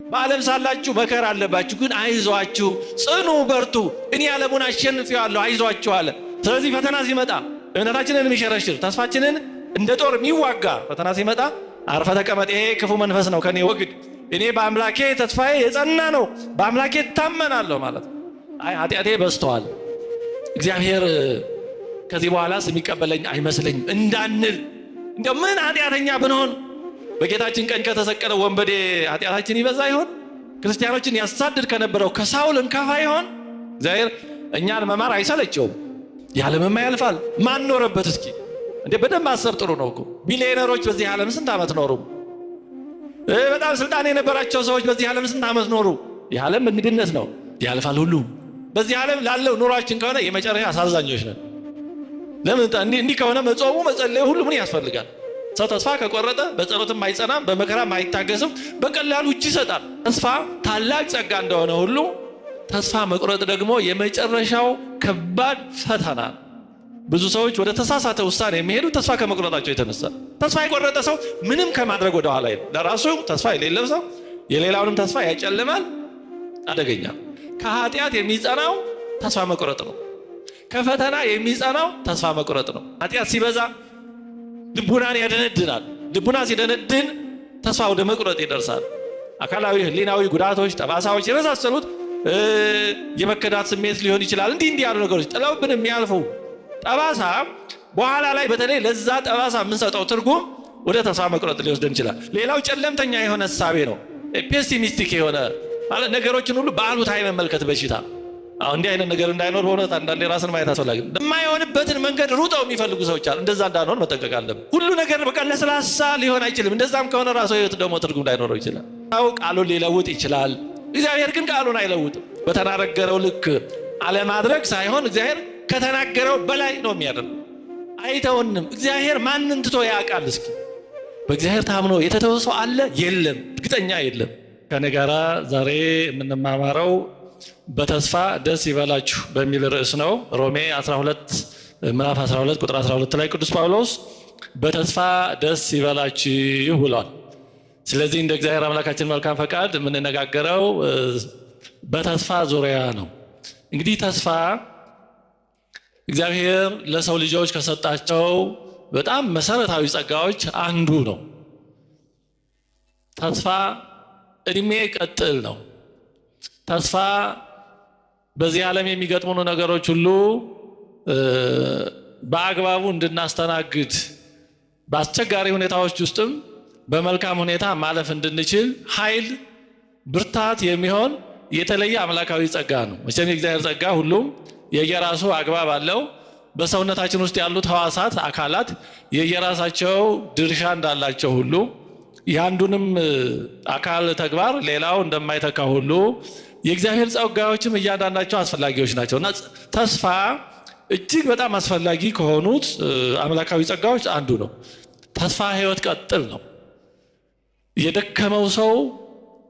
በዓለም ሳላችሁ መከራ አለባችሁ፣ ግን አይዟችሁ ጽኑ በርቱ፣ እኔ ዓለሙን አሸንፌዋለሁ አይዟችሁ አለ። ስለዚህ ፈተና ሲመጣ እምነታችንን የሚሸረሽር ተስፋችንን እንደ ጦር የሚዋጋ ፈተና ሲመጣ አርፈ ተቀመጥ፣ ይሄ ክፉ መንፈስ ነው ከኔ ወግድ፣ እኔ በአምላኬ ተስፋዬ የጸና ነው፣ በአምላኬ እታመናለሁ ማለት ነው። አይ ኃጢአቴ በዝተዋል፣ እግዚአብሔር ከዚህ በኋላስ የሚቀበለኝ አይመስለኝም እንዳንል፣ እንደው ምን ኃጢአተኛ ብንሆን በጌታችን ቀኝ ከተሰቀለ ወንበዴ ኃጢአታችን ይበዛ ይሆን? ክርስቲያኖችን ያሳድድ ከነበረው ከሳውል እንከፋ ይሆን? እግዚአብሔር እኛን መማር አይሰለቸውም። ያለምማ ያልፋል። ማን ኖረበት? እስኪ እንዴ በደንብ ማሰብ ጥሩ ነው እኮ። ቢሊዮነሮች በዚህ ዓለም ስንት ዓመት ኖሩ? በጣም ስልጣን የነበራቸው ሰዎች በዚህ ዓለም ስንት ዓመት ኖሩ? የዓለም እንግድነት ነው፣ ያልፋል ሁሉ። በዚህ ዓለም ላለው ኑሯችን ከሆነ የመጨረሻ አሳዛኞች ነን። ለምን እንዲህ ከሆነ መጾሙ መጸለዩ ሁሉ ምን ያስፈልጋል? ሰው ተስፋ ከቆረጠ በጸሎትም አይጸናም፣ በመከራም አይታገስም፣ በቀላሉ እጅ ይሰጣል። ተስፋ ታላቅ ጸጋ እንደሆነ ሁሉ ተስፋ መቁረጥ ደግሞ የመጨረሻው ከባድ ፈተና። ብዙ ሰዎች ወደ ተሳሳተ ውሳኔ የሚሄዱ ተስፋ ከመቁረጣቸው የተነሳ። ተስፋ የቆረጠ ሰው ምንም ከማድረግ ወደ ኋላ አይልም። ለራሱ ተስፋ የሌለው ሰው የሌላውንም ተስፋ ያጨልማል። አደገኛ። ከኃጢአት የሚጸናው ተስፋ መቁረጥ ነው። ከፈተና የሚጸናው ተስፋ መቁረጥ ነው። ኃጢአት ሲበዛ ልቡናን ያደነድናል። ልቡና ሲደነድን ተስፋ ወደ መቁረጥ ይደርሳል። አካላዊ፣ ህሊናዊ ጉዳቶች፣ ጠባሳዎች የመሳሰሉት የመከዳት ስሜት ሊሆን ይችላል። እንዲህ ያሉ ነገሮች ጥለውብን የሚያልፉ ጠባሳ በኋላ ላይ በተለይ ለዛ ጠባሳ የምንሰጠው ትርጉም ወደ ተስፋ መቁረጥ ሊወስደን ይችላል። ሌላው ጨለምተኛ የሆነ እሳቤ ነው። ፔሲሚስቲክ የሆነ ማለት ነገሮችን ሁሉ በአሉታዊ መመልከት በሽታ። አሁን እንዲህ አይነት ነገር እንዳይኖር በእውነት አንዳንዴ ራስን ማየት አስፈላጊ ነው። የማይሆንበትን መንገድ ሩጠው የሚፈልጉ ሰዎች አሉ። እንደዛ እንዳንሆን መጠንቀቅ አለብን። ሁሉ ነገር በቃ ለስላሳ ሊሆን አይችልም። እንደዛም ከሆነ ራሱ ህይወት ደግሞ ትርጉም ላይኖረው ይችላል። ቃሉን ሊለውጥ ይችላል። እግዚአብሔር ግን ቃሉን አይለውጥም። በተናገረው ልክ አለማድረግ ሳይሆን እግዚአብሔር ከተናገረው በላይ ነው የሚያደርገው። አይተውንም። እግዚአብሔር ማንን ትቶ ያውቃል? እስኪ በእግዚአብሔር ታምኖ የተተወ ሰው አለ? የለም፣ እርግጠኛ የለም። ከኔ ጋራ ዛሬ የምንማማረው በተስፋ ደስ ይበላችሁ በሚል ርዕስ ነው። ሮሜ 12 ምዕራፍ 12 ቁጥር 12 ላይ ቅዱስ ጳውሎስ በተስፋ ደስ ይበላችሁ ብሏል። ስለዚህ እንደ እግዚአብሔር አምላካችን መልካም ፈቃድ የምንነጋገረው በተስፋ ዙሪያ ነው። እንግዲህ ተስፋ እግዚአብሔር ለሰው ልጆች ከሰጣቸው በጣም መሰረታዊ ጸጋዎች አንዱ ነው። ተስፋ እድሜ ቀጥል ነው። ተስፋ በዚህ ዓለም የሚገጥሙን ነገሮች ሁሉ በአግባቡ እንድናስተናግድ፣ በአስቸጋሪ ሁኔታዎች ውስጥም በመልካም ሁኔታ ማለፍ እንድንችል ኃይል፣ ብርታት የሚሆን የተለየ አምላካዊ ጸጋ ነው። መቼም የእግዚአብሔር ጸጋ ሁሉም የየራሱ አግባብ አለው። በሰውነታችን ውስጥ ያሉት ሕዋሳት አካላት የየራሳቸው ድርሻ እንዳላቸው ሁሉ የአንዱንም አካል ተግባር ሌላው እንደማይተካ ሁሉ የእግዚአብሔር ጸጋዎችም እያንዳንዳቸው አስፈላጊዎች ናቸው እና ተስፋ እጅግ በጣም አስፈላጊ ከሆኑት አምላካዊ ጸጋዎች አንዱ ነው። ተስፋ ሕይወት ቀጥል ነው። የደከመው ሰው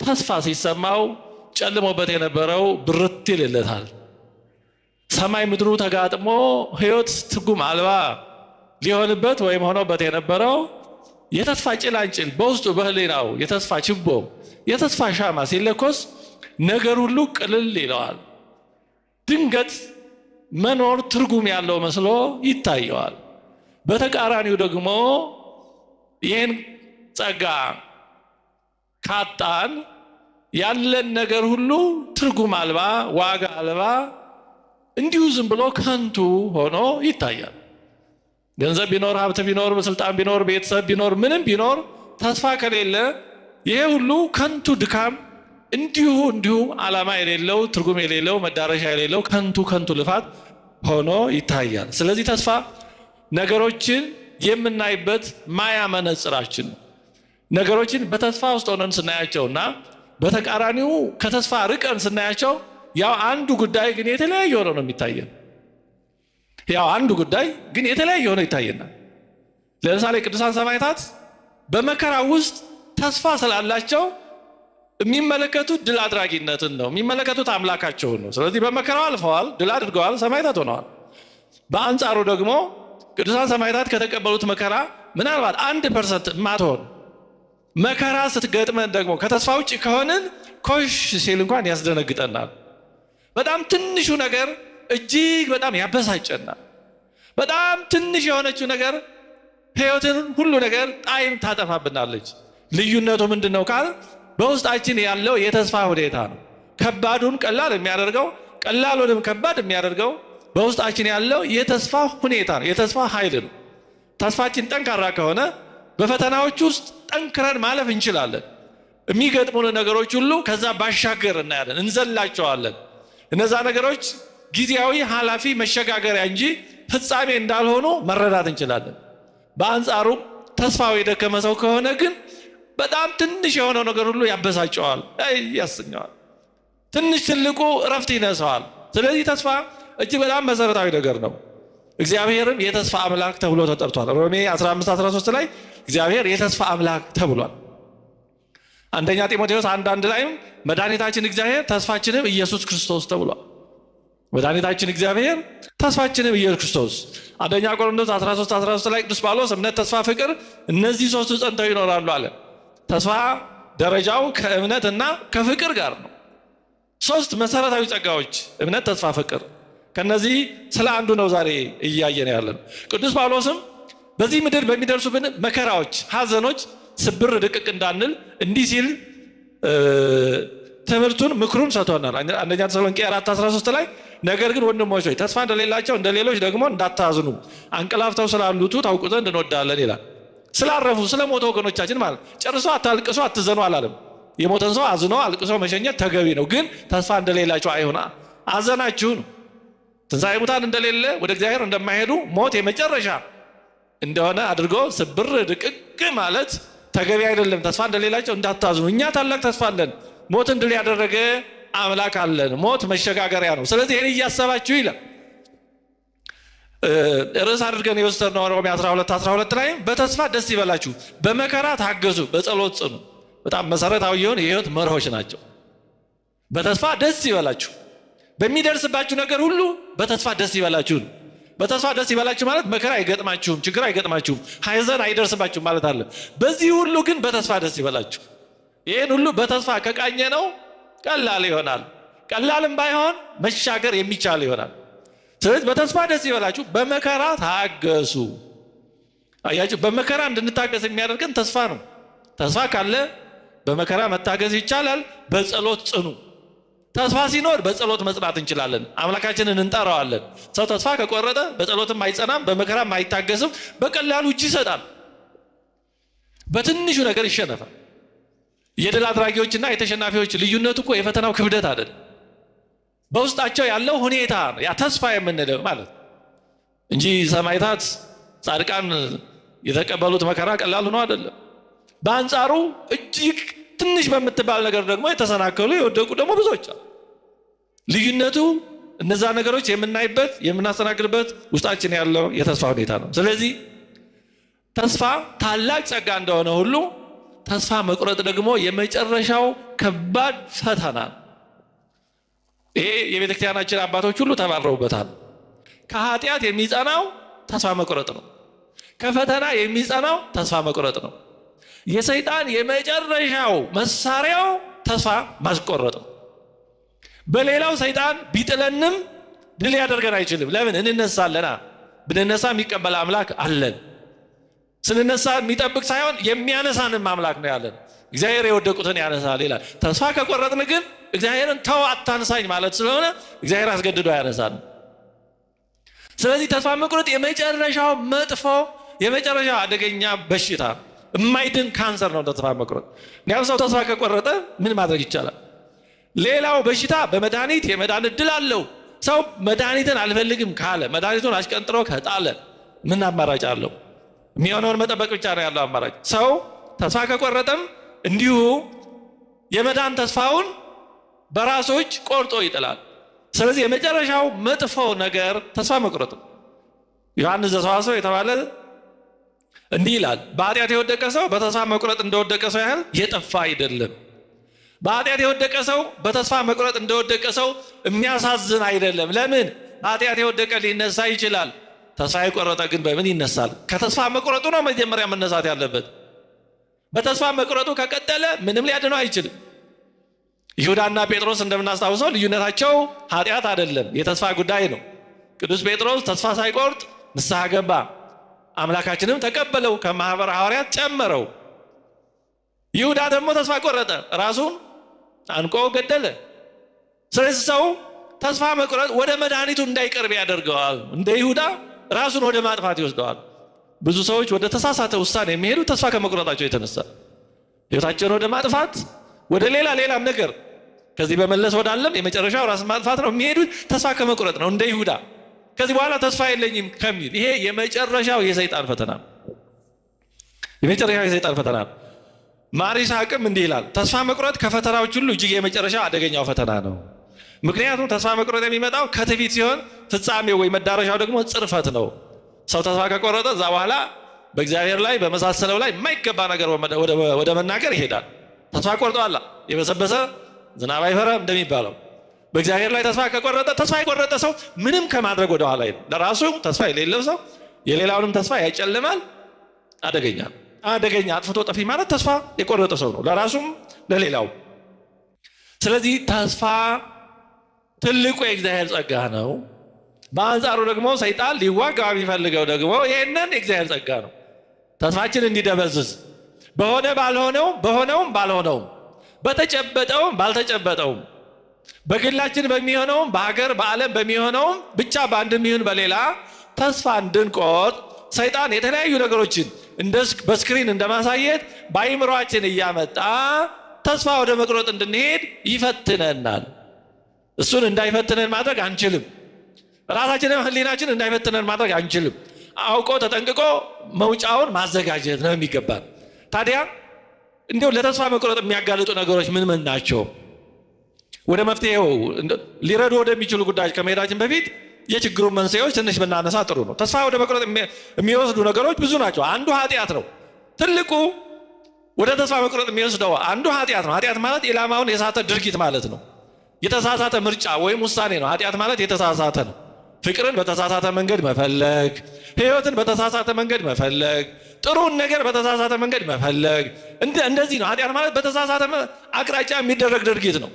ተስፋ ሲሰማው ጨልሞበት የነበረው ብርት ይልለታል። ሰማይ ምድሩ ተጋጥሞ ሕይወት ትርጉም አልባ ሊሆንበት ወይም ሆኖበት የነበረው የተስፋ ጭላንጭል በውስጡ በህሊናው የተስፋ ችቦ የተስፋ ሻማ ሲለኮስ ነገር ሁሉ ቅልል ይለዋል። ድንገት መኖር ትርጉም ያለው መስሎ ይታየዋል። በተቃራኒው ደግሞ ይህን ጸጋ ካጣን ያለን ነገር ሁሉ ትርጉም አልባ፣ ዋጋ አልባ፣ እንዲሁ ዝም ብሎ ከንቱ ሆኖ ይታያል። ገንዘብ ቢኖር፣ ሀብት ቢኖር፣ ስልጣን ቢኖር፣ ቤተሰብ ቢኖር፣ ምንም ቢኖር ተስፋ ከሌለ ይሄ ሁሉ ከንቱ ድካም፣ እንዲሁ ዓላማ የሌለው ትርጉም የሌለው መዳረሻ የሌለው ከንቱ ልፋት ሆኖ ይታያል። ስለዚህ ተስፋ ነገሮችን የምናይበት ማያ መነጽራችን ነው። ነገሮችን በተስፋ ውስጥ ሆነን ስናያቸውና በተቃራኒው ከተስፋ ርቀን ስናያቸው ያው አንዱ ጉዳይ ግን የተለያየ ሆኖ ነው የሚታየን። አንዱ ጉዳይ ግን የተለያየ ሆኖ ይታየናል። ለምሳሌ ቅዱሳን ሰማዕታት በመከራ ውስጥ ተስፋ ስላላቸው የሚመለከቱት ድል አድራጊነትን ነው፣ የሚመለከቱት አምላካቸውን ነው። ስለዚህ በመከራው አልፈዋል፣ ድል አድርገዋል፣ ሰማዕታት ሆነዋል። በአንጻሩ ደግሞ ቅዱሳን ሰማዕታት ከተቀበሉት መከራ ምናልባት 1% ማትሆን መከራ ስትገጥመን ደግሞ ከተስፋ ውጭ ከሆንን ኮሽ ሲል እንኳን ያስደነግጠናል። በጣም ትንሹ ነገር እጅግ በጣም ያበሳጨናል። በጣም ትንሽ የሆነችው ነገር ሕይወትን ሁሉ ነገር ጣዕም ታጠፋብናለች። ልዩነቱ ምንድነው ካል በውስጣችን ያለው የተስፋ ሁኔታ ነው። ከባዱን ቀላል የሚያደርገው፣ ቀላሉንም ከባድ የሚያደርገው በውስጣችን ያለው የተስፋ ሁኔታ ነው፣ የተስፋ ኃይል ነው። ተስፋችን ጠንካራ ከሆነ በፈተናዎች ውስጥ ጠንክረን ማለፍ እንችላለን። የሚገጥሙን ነገሮች ሁሉ ከዛ ባሻገር እናያለን፣ እንዘላቸዋለን። እነዛ ነገሮች ጊዜያዊ ኃላፊ መሸጋገሪያ እንጂ ፍጻሜ እንዳልሆኑ መረዳት እንችላለን። በአንጻሩ ተስፋው የደከመ ሰው ከሆነ ግን በጣም ትንሽ የሆነው ነገር ሁሉ ያበሳጨዋል፣ ያሰኘዋል። ትንሽ ትልቁ እረፍት ይነሳዋል። ስለዚህ ተስፋ እጅግ በጣም መሰረታዊ ነገር ነው። እግዚአብሔርም የተስፋ አምላክ ተብሎ ተጠርቷል። ሮሜ 15:13 ላይ እግዚአብሔር የተስፋ አምላክ ተብሏል። አንደኛ ጢሞቴዎስ 1:1 ላይም መድኃኒታችን እግዚአብሔር ተስፋችንም ኢየሱስ ክርስቶስ ተብሏል። መድኃኒታችን እግዚአብሔር ተስፋችንም ኢየሱስ ክርስቶስ። አንደኛ ቆሮንቶስ 13:13 ላይ ቅዱስ ጳውሎስ እምነት፣ ተስፋ፣ ፍቅር እነዚህ ሶስቱ ጸንተው ይኖራሉ አለ። ተስፋ ደረጃው ከእምነትና ከፍቅር ጋር ነው። ሶስት መሰረታዊ ጸጋዎች እምነት፣ ተስፋ፣ ፍቅር። ከነዚህ ስለ አንዱ ነው ዛሬ እያየን ያለን። ቅዱስ ጳውሎስም በዚህ ምድር በሚደርሱብን መከራዎች፣ ሐዘኖች ስብር ድቅቅ እንዳንል እንዲህ ሲል ትምህርቱን ምክሩን ሰጥቶናል። አንደኛ ተሰሎንቄ 4:13 ላይ ነገር ግን ወንድሞች ሆይ ተስፋ እንደሌላቸው እንደሌሎች ደግሞ እንዳታዝኑ አንቀላፍተው ስላሉቱ ታውቁ ዘንድ እንወዳለን ይላል። ስላረፉ ስለሞቱ ወገኖቻችን ማለት ጨርሶ አታልቅሱ አትዘኑ አላለም። የሞተን ሰው አዝኖ አልቅሶ መሸኘት ተገቢ ነው። ግን ተስፋ እንደሌላቸው አይሆና አዘናችሁ ነው። ትንሣኤ ሙታን እንደሌለ ወደ እግዚአብሔር እንደማይሄዱ ሞት የመጨረሻ እንደሆነ አድርጎ ስብር ድቅቅ ማለት ተገቢ አይደለም። ተስፋ እንደሌላቸው እንዳታዝኑ። እኛ ታላቅ ተስፋ አለን። ሞትን ድል ያደረገ አምላክ አለን። ሞት መሸጋገሪያ ነው። ስለዚህ ይህን እያሰባችሁ ይላል። ርዕስ አድርገን የወሰድነው ሮሜ 12:12 ላይ በተስፋ ደስ ይበላችሁ፣ በመከራ ታገሱ፣ በጸሎት ጽኑ። በጣም መሰረታዊ የሆኑ የህይወት መርሆች ናቸው። በተስፋ ደስ ይበላችሁ፣ በሚደርስባችሁ ነገር ሁሉ በተስፋ ደስ ይበላችሁ ነው። በተስፋ ደስ ይበላችሁ ማለት መከራ አይገጥማችሁም፣ ችግር አይገጥማችሁም፣ ሐዘን አይደርስባችሁም ማለት አለ። በዚህ ሁሉ ግን በተስፋ ደስ ይበላችሁ። ይህን ሁሉ በተስፋ ከቃኘ ነው ቀላል ይሆናል። ቀላልም ባይሆን መሻገር የሚቻል ይሆናል። ስለዚህ በተስፋ ደስ ይበላችሁ፣ በመከራ ታገሱ። አያችሁ፣ በመከራ እንድንታገስ የሚያደርገን ተስፋ ነው። ተስፋ ካለ በመከራ መታገስ ይቻላል። በጸሎት ጽኑ። ተስፋ ሲኖር በጸሎት መጽናት እንችላለን። አምላካችንን እንጠራዋለን። ሰው ተስፋ ከቆረጠ በጸሎትም አይጸናም፣ በመከራም አይታገስም፣ በቀላሉ እጅ ይሰጣል፣ በትንሹ ነገር ይሸነፋል። የድል አድራጊዎችና የተሸናፊዎች ልዩነቱ እኮ የፈተናው ክብደት አይደለም፣ በውስጣቸው ያለው ሁኔታ ነው። ያ ተስፋ የምንለው ማለት እንጂ ሰማዕታት ጻድቃን የተቀበሉት መከራ ቀላል ነው አይደለም። በአንጻሩ እጅግ ትንሽ በምትባል ነገር ደግሞ የተሰናከሉ የወደቁ ደግሞ ብዙዎች አሉ። ልዩነቱ እነዛ ነገሮች የምናይበት የምናስተናግድበት ውስጣችን ያለው የተስፋ ሁኔታ ነው። ስለዚህ ተስፋ ታላቅ ጸጋ እንደሆነ ሁሉ ተስፋ መቁረጥ ደግሞ የመጨረሻው ከባድ ፈተና ነው። ይሄ የቤተክርስቲያናችን አባቶች ሁሉ ተባረውበታል። ከኃጢአት የሚጸናው ተስፋ መቁረጥ ነው። ከፈተና የሚጸናው ተስፋ መቁረጥ ነው። የሰይጣን የመጨረሻው መሳሪያው ተስፋ ማስቆረጥ ነው። በሌላው ሰይጣን ቢጥለንም ድል ያደርገን አይችልም። ለምን? እንነሳለና። ብንነሳ የሚቀበል አምላክ አለን። ስንነሳ የሚጠብቅ ሳይሆን የሚያነሳንም አምላክ ነው ያለን። እግዚአብሔር የወደቁትን ያነሳል ይላል። ተስፋ ከቆረጥን ግን እግዚአብሔርን ተው አታንሳኝ ማለት ስለሆነ እግዚአብሔር አስገድዶ ያነሳል። ስለዚህ ተስፋ መቁረጥ የመጨረሻው መጥፎ የመጨረሻው አደገኛ በሽታ የማይድን ካንሰር ነው ተስፋ መቁረጥ። ያው ሰው ተስፋ ከቆረጠ ምን ማድረግ ይቻላል? ሌላው በሽታ በመድኃኒት የመዳን እድል አለው። ሰው መድኃኒትን አልፈልግም ካለ መድኃኒቱን አሽቀንጥሮ ከጣለ ምን አማራጭ አለው? የሚሆነውን መጠበቅ ብቻ ነው ያለው አማራጭ። ሰው ተስፋ ከቆረጠም እንዲሁ የመዳን ተስፋውን በራሶች ቆርጦ ይጥላል። ስለዚህ የመጨረሻው መጥፎ ነገር ተስፋ መቁረጥ ነው። ዮሐንስ ዘሰዋስው የተባለ እንዲህ ይላል፣ በኃጢአት የወደቀ ሰው በተስፋ መቁረጥ እንደወደቀ ሰው ያህል የጠፋ አይደለም። በኃጢአት የወደቀ ሰው በተስፋ መቁረጥ እንደወደቀ ሰው የሚያሳዝን አይደለም። ለምን? በኃጢአት የወደቀ ሊነሳ ይችላል። ተስፋ የቆረጠ ግን በምን ይነሳል? ከተስፋ መቁረጡ ነው መጀመሪያ መነሳት ያለበት። በተስፋ መቁረጡ ከቀጠለ ምንም ሊያድነው አይችልም። ይሁዳና ጴጥሮስ እንደምናስታውሰው ልዩነታቸው ኃጢአት አይደለም፣ የተስፋ ጉዳይ ነው። ቅዱስ ጴጥሮስ ተስፋ ሳይቆርጥ ንስሐ ገባ፣ አምላካችንም ተቀበለው፣ ከማኅበረ ሐዋርያት ጨመረው። ይሁዳ ደግሞ ተስፋ ቆረጠ፣ ራሱን አንቆ ገደለ። ስለዚህ ሰው ተስፋ መቁረጥ ወደ መድኃኒቱ እንዳይቀርብ ያደርገዋል። እንደ ይሁዳ ራሱን ወደ ማጥፋት ይወስደዋል። ብዙ ሰዎች ወደ ተሳሳተ ውሳኔ የሚሄዱ ተስፋ ከመቁረጣቸው የተነሳ ሕይወታቸውን ወደ ማጥፋት፣ ወደ ሌላም ነገር ከዚህ በመለስ ወዳለም የመጨረሻው ራስ ማጥፋት ነው የሚሄዱት። ተስፋ ከመቁረጥ ነው እንደ ይሁዳ ከዚህ በኋላ ተስፋ የለኝም ከሚል። ይሄ የመጨረሻው የሰይጣን ፈተና ነው። የመጨረሻው የሰይጣን ፈተና ነው። ማር ይስሐቅም እንዲህ ይላል፣ ተስፋ መቁረጥ ከፈተናዎች ሁሉ እጅግ የመጨረሻው አደገኛው ፈተና ነው። ምክንያቱም ተስፋ መቁረጥ የሚመጣው ከትዕቢት ሲሆን ፍጻሜው ወይ መዳረሻው ደግሞ ጽርፈት ነው። ሰው ተስፋ ከቆረጠ እዛ በኋላ በእግዚአብሔር ላይ በመሳሰለው ላይ የማይገባ ነገር ወደ መናገር ይሄዳል። ተስፋ ቆርጧላ የበሰበሰ ዝናብ አይፈራም እንደሚባለው በእግዚአብሔር ላይ ተስፋ ከቆረጠ፣ ተስፋ የቆረጠ ሰው ምንም ከማድረግ ወደ ኋላ አይልም። ለራሱ ተስፋ የሌለው ሰው የሌላውንም ተስፋ ያጨልማል። አደገኛ አጥፍቶ ጠፊ ማለት ተስፋ የቆረጠ ሰው ነው፣ ለራሱም ለሌላው። ስለዚህ ተስፋ ትልቁ የእግዚአብሔር ጸጋ ነው። በአንጻሩ ደግሞ ሰይጣን ሊዋጋ የሚፈልገው ደግሞ ይህንን የእግዚአብሔር ጸጋ ነው። ተስፋችን እንዲደበዝዝ በሆነውም ባልሆነውም፣ በተጨበጠውም ባልተጨበጠውም፣ በግላችን በሚሆነውም በሀገር በዓለም በሚሆነውም ብቻ በአንድም ይሁን በሌላ ተስፋ እንድንቆርጥ ሰይጣን የተለያዩ ነገሮችን በስክሪን እንደማሳየት በአይምሯችን እያመጣ ተስፋ ወደ መቁረጥ እንድንሄድ ይፈትነናል። እሱን እንዳይፈትነን ማድረግ አንችልም። ራሳችንም ህሊናችን እንዳይፈትነን ማድረግ አንችልም። አውቆ ተጠንቅቆ መውጫውን ማዘጋጀት ነው የሚገባል። ታዲያ እንዲሁ ለተስፋ መቁረጥ የሚያጋልጡ ነገሮች ምን ናቸው? ወደ መፍትሄው ሊረዱ ወደሚችሉ ጉዳዮች ከመሄዳችን በፊት የችግሩን መንስኤዎች ትንሽ ብናነሳ ጥሩ ነው። ተስፋ ወደ መቁረጥ የሚወስዱ ነገሮች ብዙ ናቸው። አንዱ ኃጢአት ነው። ትልቁ ወደ ተስፋ መቁረጥ የሚወስደው አንዱ ኃጢአት ነው። ኃጢአት ማለት ኢላማውን የሳተ ድርጊት ማለት ነው። የተሳሳተ ምርጫ ወይም ውሳኔ ነው። ኃጢአት ማለት የተሳሳተ ነው። ፍቅርን በተሳሳተ መንገድ መፈለግ፣ ህይወትን በተሳሳተ መንገድ መፈለግ፣ ጥሩን ነገር በተሳሳተ መንገድ መፈለግ፣ እንደዚህ ነው። ኃጢአት ማለት በተሳሳተ አቅጣጫ የሚደረግ ድርጊት ነው።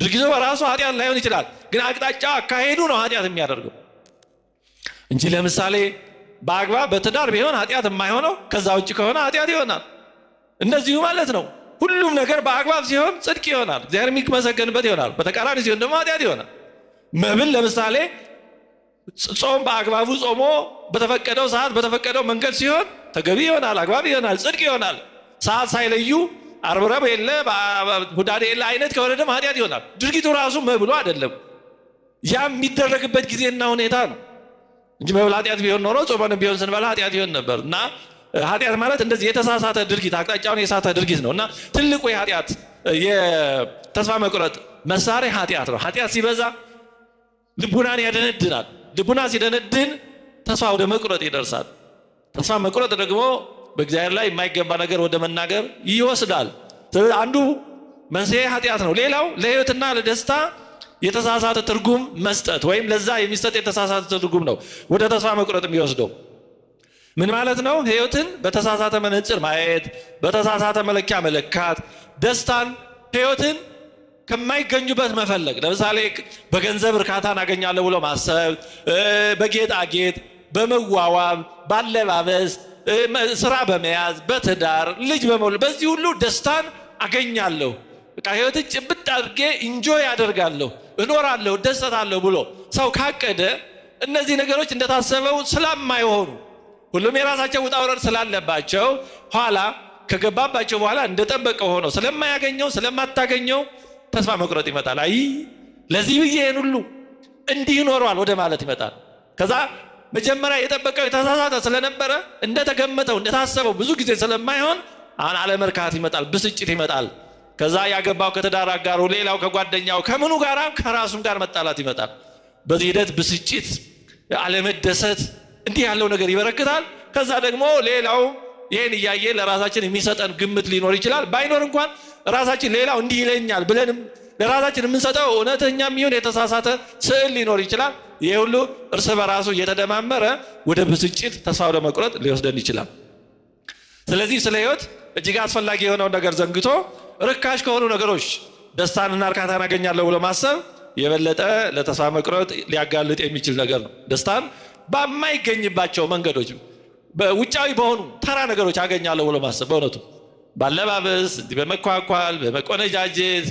ድርጊቱ በራሱ ኃጢአት ላይሆን ይችላል፣ ግን አቅጣጫ አካሄዱ ነው ኃጢአት የሚያደርገው እንጂ ለምሳሌ በአግባብ በትዳር ቢሆን ኃጢአት የማይሆነው ከዛ ውጭ ከሆነ ኃጢአት ይሆናል። እንደዚሁ ማለት ነው። ሁሉም ነገር በአግባብ ሲሆን ጽድቅ ይሆናል፣ እግዚአብሔር የሚመሰገንበት ይሆናል። በተቃራኒ ሲሆን ደግሞ ኃጢአት ይሆናል። መብል ለምሳሌ ጾም በአግባቡ ጾሞ በተፈቀደው ሰዓት በተፈቀደው መንገድ ሲሆን ተገቢ ይሆናል፣ አግባብ ይሆናል፣ ጽድቅ ይሆናል። ሰዓት ሳይለዩ ዓርብ ረቡዕ የለ ሁዳዴ የለ አይነት ከሆነ ደግሞ ኃጢአት ይሆናል። ድርጊቱ ራሱ መብሉ አይደለም፣ ያ የሚደረግበት ጊዜና ሁኔታ ነው እንጂ መብል ኃጢአት ቢሆን ኖሮ ጾመን ቢሆን ስንበላ ኃጢአት ይሆን ነበር። እና ኃጢአት ማለት እንደዚህ የተሳሳተ ድርጊት፣ አቅጣጫውን የሳተ ድርጊት ነው። እና ትልቁ የኃጢአት የተስፋ መቁረጥ መሳሪያ ኃጢአት ነው። ኃጢአት ሲበዛ ልቡናን ያደነድናል። ልቡና ሲደነድን ተስፋ ወደ መቁረጥ ይደርሳል። ተስፋ መቁረጥ ደግሞ በእግዚአብሔር ላይ የማይገባ ነገር ወደ መናገር ይወስዳል። ስለዚህ አንዱ መንስኤ ኃጢአት ነው። ሌላው ለሕይወትና ለደስታ የተሳሳተ ትርጉም መስጠት ወይም ለዛ የሚሰጥ የተሳሳተ ትርጉም ነው ወደ ተስፋ መቁረጥ የሚወስደው። ምን ማለት ነው? ሕይወትን በተሳሳተ መነጽር ማየት፣ በተሳሳተ መለኪያ መለካት፣ ደስታን ሕይወትን ከማይገኙበት መፈለግ። ለምሳሌ በገንዘብ እርካታን አገኛለሁ ብሎ ማሰብ፣ በጌጣጌጥ፣ በመዋዋብ፣ ባለባበስ፣ ስራ በመያዝ፣ በትዳር ልጅ በመውለድ በዚህ ሁሉ ደስታን አገኛለሁ፣ በቃ ሕይወትን ጭብጥ አድርጌ ኢንጆይ አደርጋለሁ፣ እኖራለሁ፣ ደሰታለሁ ብሎ ሰው ካቀደ እነዚህ ነገሮች እንደታሰበው ስለማይሆኑ ሁሉም የራሳቸው ውጣ ውረድ ስላለባቸው ኋላ ከገባባቸው በኋላ እንደጠበቀው ሆኖ ስለማያገኘው ስለማታገኘው ተስፋ መቁረጥ ይመጣል። አይ ለዚህ ብዬ ይሄን ሁሉ እንዲህ ኖሯል ወደ ማለት ይመጣል። ከዛ መጀመሪያ የጠበቀው የተሳሳተ ስለነበረ እንደተገመተው እንደታሰበው ብዙ ጊዜ ስለማይሆን አሁን አለመርካት ይመጣል፣ ብስጭት ይመጣል። ከዛ ያገባው ከትዳር አጋሩ፣ ሌላው ከጓደኛው ከምኑ ጋራ ከራሱም ጋር መጣላት ይመጣል። በዚህ ሂደት ብስጭት፣ አለመደሰት እንዲህ ያለው ነገር ይበረክታል። ከዛ ደግሞ ሌላው ይሄን እያየ ለራሳችን የሚሰጠን ግምት ሊኖር ይችላል። ባይኖር እንኳን ራሳችን ሌላው እንዲህ ይለኛል ብለንም ለራሳችን የምንሰጠው እውነተኛም ይሁን የተሳሳተ ስዕል ሊኖር ይችላል። ይሄ ሁሉ እርስ በራሱ እየተደማመረ ወደ ብስጭት፣ ተስፋ ወደ መቁረጥ ሊወስደን ይችላል። ስለዚህ ስለ ሕይወት እጅግ አስፈላጊ የሆነውን ነገር ዘንግቶ ርካሽ ከሆኑ ነገሮች ደስታንና እርካታን አገኛለሁ ብሎ ማሰብ የበለጠ ለተስፋ መቁረጥ ሊያጋልጥ የሚችል ነገር ነው። ደስታን በማይገኝባቸው መንገዶች በውጫዊ በሆኑ ተራ ነገሮች አገኛለሁ ብሎ ማሰብ በእውነቱ ባለባበስ፣ በመኳኳል፣ በመቆነጃጀት፣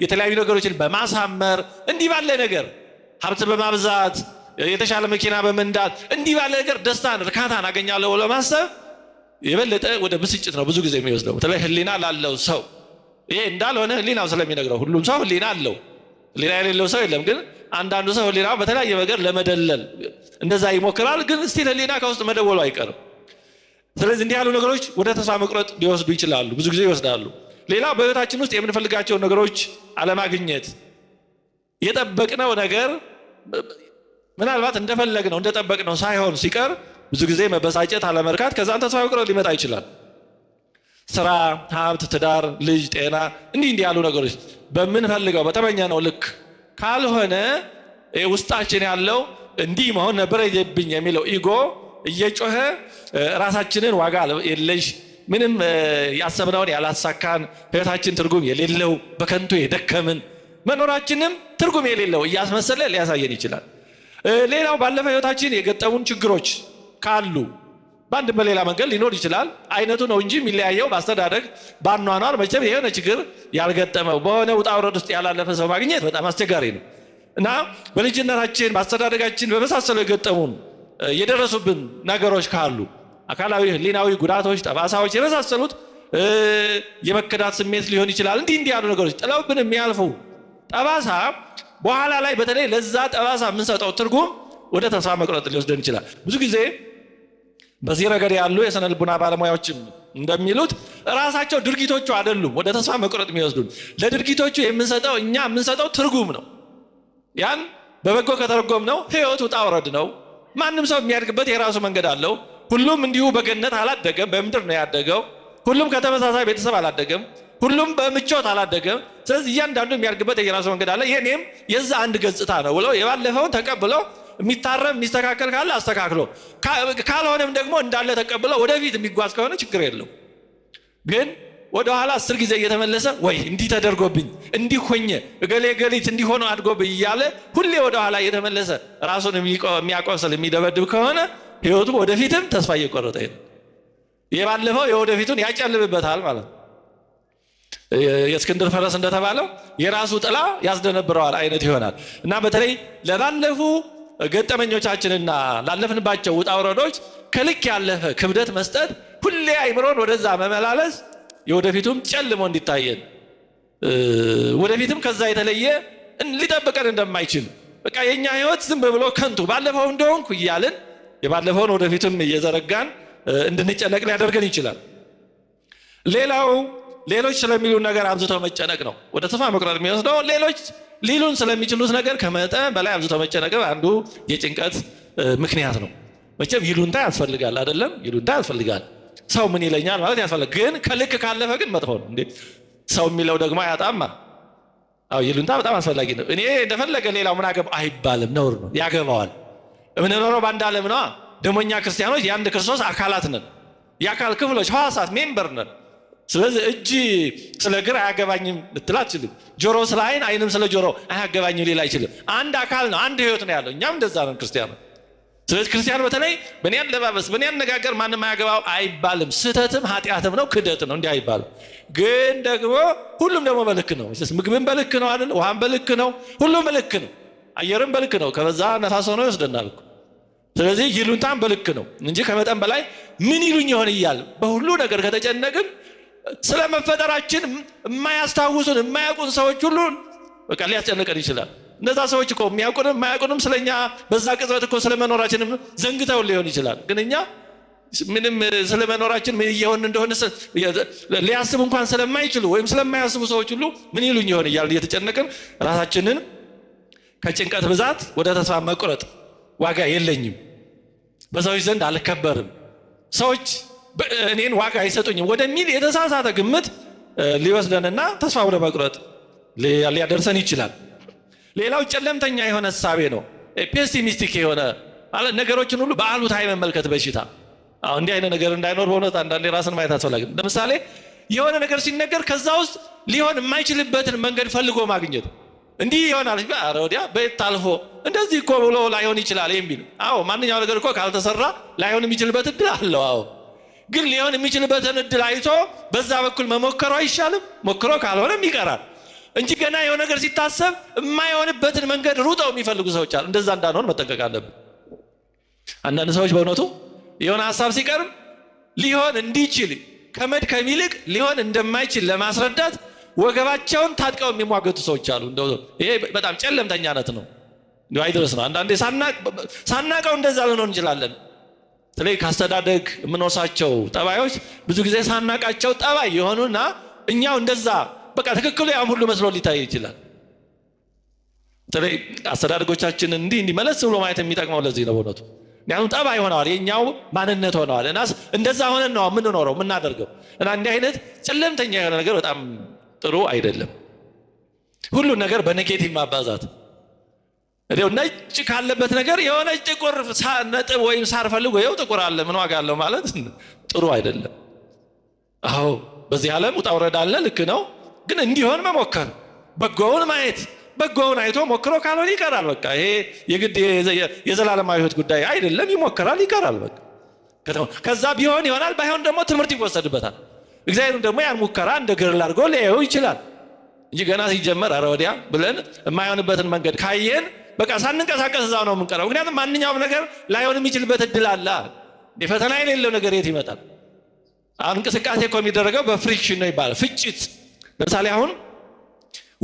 የተለያዩ ነገሮችን በማሳመር እንዲህ ባለ ነገር ሀብት በማብዛት የተሻለ መኪና በመንዳት እንዲህ ባለ ነገር ደስታን እርካታን አገኛለሁ ብሎ ማሰብ የበለጠ ወደ ብስጭት ነው ብዙ ጊዜ የሚወስደው። በተለይ ህሊና ላለው ሰው ይሄ እንዳልሆነ ህሊናው ስለሚነግረው ሁሉም ሰው ህሊና አለው። ህሊና የሌለው ሰው የለም። ግን አንዳንዱ ሰው ህሊናው በተለያየ ነገር ለመደለል እንደዛ ይሞክራል። ግን ስቲል ህሊና ከውስጥ መደወሉ አይቀርም። ስለዚህ እንዲህ ያሉ ነገሮች ወደ ተስፋ መቁረጥ ሊወስዱ ይችላሉ፣ ብዙ ጊዜ ይወስዳሉ። ሌላው በህይወታችን ውስጥ የምንፈልጋቸው ነገሮች አለማግኘት፣ የጠበቅነው ነገር ምናልባት እንደፈለግነው እንደጠበቅነው ሳይሆን ሲቀር ብዙ ጊዜ መበሳጨት፣ አለመርካት፣ ከዛን ተስፋ መቁረጥ ሊመጣ ይችላል። ስራ፣ ሀብት፣ ትዳር፣ ልጅ፣ ጤና እንዲህ ያሉ ነገሮች በምንፈልገው በተመኘነው ልክ ካልሆነ ውስጣችን ያለው እንዲህ መሆን ነበረብኝ የሚለው ኢጎ እየጮኸ ራሳችንን ዋጋ የለሽ ምንም ያሰብነውን ያላሳካን ህይወታችን ትርጉም የሌለው በከንቱ የደከምን መኖራችንም ትርጉም የሌለው እያስመሰለ ሊያሳየን ይችላል። ሌላው ባለፈ ህይወታችን የገጠሙን ችግሮች ካሉ በአንድ በሌላ መንገድ ሊኖር ይችላል። አይነቱ ነው እንጂ የሚለያየው በአስተዳደግ ባኗኗር መቼም የሆነ ችግር ያልገጠመው በሆነ ውጣ ውረድ ውስጥ ያላለፈ ሰው ማግኘት በጣም አስቸጋሪ ነው እና በልጅነታችን በአስተዳደጋችን በመሳሰሉ የገጠሙን የደረሱብን ነገሮች ካሉ አካላዊ፣ ህሊናዊ ጉዳቶች፣ ጠባሳዎች የመሳሰሉት የመከዳት ስሜት ሊሆን ይችላል። እንዲህ ያሉ ነገሮች ጥለውብን የሚያልፉ ጠባሳ በኋላ ላይ በተለይ ለዛ ጠባሳ የምንሰጠው ትርጉም ወደ ተስፋ መቁረጥ ሊወስደን ይችላል። ብዙ ጊዜ በዚህ ረገድ ያሉ የስነ ልቡና ባለሙያዎችም እንደሚሉት ራሳቸው ድርጊቶቹ አይደሉም ወደ ተስፋ መቁረጥ የሚወስዱን፣ ለድርጊቶቹ የምንሰጠው ትርጉም ነው። ያን በበጎ ከተረጎም ነው ህይወት ውጣ ውረድ ነው። ማንም ሰው የሚያድግበት የራሱ መንገድ አለው። ሁሉም እንዲሁ በገነት አላደገም፣ በምድር ነው ያደገው። ሁሉም ከተመሳሳይ ቤተሰብ አላደገም። ሁሉም በምቾት አላደገም። ስለዚህ እያንዳንዱ የሚያድግበት የራሱ መንገድ አለ። የኔም የዛ አንድ ገጽታ ነው ብለው የባለፈውን ተቀብለው የሚታረም የሚስተካከል ካለ አስተካክሎ ካልሆነም ደግሞ እንዳለ ተቀብለው ወደፊት የሚጓዝ ከሆነ ችግር የለው። ግን ወደኋላ 10 ጊዜ እየተመለሰ ወይ እንዲህ ተደርጎብኝ እንዲህ ሆኜ እገሌ ገሊት እንዲሆነ አድጎብኝ እያለ ሁሌ ወደኋላ እየተመለሰ ራሱን የሚያቆስል የሚደበድብ ከሆነ ህይወቱ ወደፊትም ተስፋ እየቆረጠ ነው። የባለፈው የወደፊቱን ያጨልምበታል ማለት ነው። የእስክንድር ፈረስ እንደተባለው የራሱ ጥላ ያስደነብረዋል አይነት ይሆናል እና በተለይ ለባለፉ ገጠመኞቻችንና ላለፍንባቸው ውጣ ውረዶች ከልክ ያለፈ ክብደት መስጠት፣ ሁሌ አይምሮን ወደዛ መመላለስ የወደፊቱም ጨልሞ እንዲታየን ወደፊትም ከዛ የተለየ ሊጠብቀን እንደማይችል በቃ የኛ ህይወት ዝም ብሎ ከንቱ ባለፈው እንደሆንኩ እያልን የባለፈውን ወደፊትም እየዘረጋን እንድንጨነቅ ሊያደርገን ይችላል። ሌሎች ስለሚሉ ነገር አብዝቶ መጨነቅ ነው ወደ ተስፋ መቁረጥ የሚወስደው። ሌሎች ሊሉን ስለሚችሉት ነገር ከመጠን በላይ አብዝቶ መጨነቅ አንዱ የጭንቀት ምክንያት ነው። መቼም ይሉንታ ያስፈልጋል አይደለም? ይሉንታ ያስፈልጋል። ሰው ምን ይለኛል ማለት ያስፈልጋል። ግን ከልክ ካለፈ ግን መጥፎ ነው። እንዴ ሰው የሚለው ደግሞ አያጣማ። ይሉንታ በጣም አስፈላጊ ነው። እኔ እንደፈለገ ሌላው ምን አገባ አይባልም፣ ነውር ነው። ያገባዋል። የምንኖረው በአንድ ዓለም ነዋ። ደግሞ እኛ ክርስቲያኖች የአንድ ክርስቶስ አካላት ነን። የአካል ክፍሎች ሕዋሳት ሜምበር ነን። ስለዚህ እጅ ስለ እግር አያገባኝም ልትል አትችልም። ጆሮ ስለ አይን፣ አይንም ስለ ጆሮ አያገባኝም ሊል አይችልም። አንድ አካል ነው፣ አንድ ህይወት ነው ያለው። እኛም እንደዛ ነን ክርስቲያኖ። ስለዚህ ክርስቲያን በተለይ በእኔ አለባበስ በእኔ አነጋገር ማንም አያገባው አይባልም። ስህተትም ኃጢአትም ነው፣ ክደት ነው። እንዲህ አይባልም። ግን ደግሞ ሁሉም ደግሞ በልክ ነው። ምግብም በልክ ነው አይደል? ውሃም በልክ ነው። ሁሉም በልክ ነው። አየርም በልክ ነው። ከበዛ ነፋስ ሆኖ ይወስደናል እኮ። ስለዚህ ይሉንታም በልክ ነው እንጂ ከመጠን በላይ ምን ይሉኝ ይሆን እያል በሁሉ ነገር ከተጨነቅን ስለ መፈጠራችን የማያስታውሱን የማያውቁን ሰዎች ሁሉ በቃ ሊያስጨንቀን ይችላል። እነዛ ሰዎች እኮ የሚያውቁንም የማያውቁንም ስለኛ በዛ ቅጽበት እኮ ስለመኖራችንም ዘንግተው ሊሆን ይችላል። ግን እኛ ምንም ስለመኖራችን ምን እየሆን እንደሆነ ሊያስቡ እንኳን ስለማይችሉ ወይም ስለማያስቡ ሰዎች ሁሉ ምን ይሉኝ ይሆን እያልን እየተጨነቅን ራሳችንን ከጭንቀት ብዛት ወደ ተስፋ መቁረጥ ዋጋ የለኝም፣ በሰዎች ዘንድ አልከበርም፣ ሰዎች እኔን ዋጋ አይሰጡኝም ወደሚል የተሳሳተ ግምት ሊወስደንና ተስፋ ወደ መቁረጥ ሊያደርሰን ይችላል። ሌላው ጨለምተኛ የሆነ እሳቤ ነው። ፔሲሚስቲክ የሆነ ነገሮችን ሁሉ በአሉታዊ መመልከት በሽታ። እንዲህ አይነት ነገር እንዳይኖር በእውነት አንዳንዴ ራስን ማየት አስፈላጊ ነው። ለምሳሌ የሆነ ነገር ሲነገር ከዛ ውስጥ ሊሆን የማይችልበትን መንገድ ፈልጎ ማግኘት እንዲህ ይሆናል አረ ወዲያ በየት ታልፎ እንደዚህ እኮ ብሎ ላይሆን ይችላል የሚል አዎ ማንኛው ነገር እኮ ካልተሰራ ላይሆን የሚችልበት እድል አለው አዎ ግን ሊሆን የሚችልበትን እድል አይቶ በዛ በኩል መሞከሩ አይሻልም ሞክሮ ካልሆነም ይቀራል እንጂ ገና የሆነ ነገር ሲታሰብ የማይሆንበትን መንገድ ሩጠው የሚፈልጉ ሰዎች አሉ እንደዛ እንዳንሆን መጠንቀቅ አለብን አንዳንድ ሰዎች በእውነቱ የሆነ ሐሳብ ሲቀርብ ሊሆን እንዲችል ከመድከም ይልቅ ሊሆን እንደማይችል ለማስረዳት ወገባቸውን ታጥቀው የሚሟገቱ ሰዎች አሉ እንደው ይሄ በጣም ጨለምተኛነት ነው እንደው አይደረስ ነው አንዳንዴ ሳናቀው እንደዛ ልንሆን እንችላለን ስለይ ካስተዳደግ የምንወርሳቸው ጠባዮች ብዙ ጊዜ ሳናቃቸው ጠባይ የሆኑና እኛው እንደዛ በቃ ትክክሉ ያም ሁሉ መስሎ ሊታይ ይችላል ስለይ አስተዳደጎቻችን እንዲህ መለስ ብሎ ማየት የሚጠቅመው ለዚህ ነው በእውነቱ ምክንያቱም ጠባይ ሆነዋል የኛው ማንነት ሆነዋል እና እንደዛ ሆነን ነው የምንኖረው የምናደርገው እና እንዲህ አይነት ጨለምተኛ የሆነ ነገር በጣም ጥሩ አይደለም ሁሉ ነገር በኔጌቲቭ ማባዛት እዴው ነጭ ካለበት ነገር የሆነ ጥቁር ነጥብ ወይም ሳር ፈልጎ ይው ጥቁር አለ ምን ዋጋ አለው ማለት ጥሩ አይደለም አዎ በዚህ ዓለም ውጣ ውረድ አለ ልክ ነው ግን እንዲሆን መሞከር በጎውን ማየት በጎውን አይቶ ሞክሮ ካልሆነ ይቀራል በቃ ይሄ የግድ የዘላለማዊ ህይወት ጉዳይ አይደለም ይሞከራል ይቀራል በቃ ከዛ ቢሆን ይሆናል ባይሆን ደግሞ ትምህርት ይወሰድበታል እግዚአብሔርም ደግሞ ያን ሙከራ እንደ ገርል አድርጎ ሊያየው ይችላል እንጂ ገና ሲጀመር አረ ወዲያ ብለን የማይሆንበትን መንገድ ካየን በቃ ሳንንቀሳቀስ እዛው ነው የምንቀረው ምክንያቱም ማንኛውም ነገር ላይሆን የሚችልበት እድል አለ የፈተና የሌለው ነገር የት ይመጣል አሁን እንቅስቃሴ እኮ የሚደረገው በፍሪክሽን ነው ይባላል ፍጭት ለምሳሌ አሁን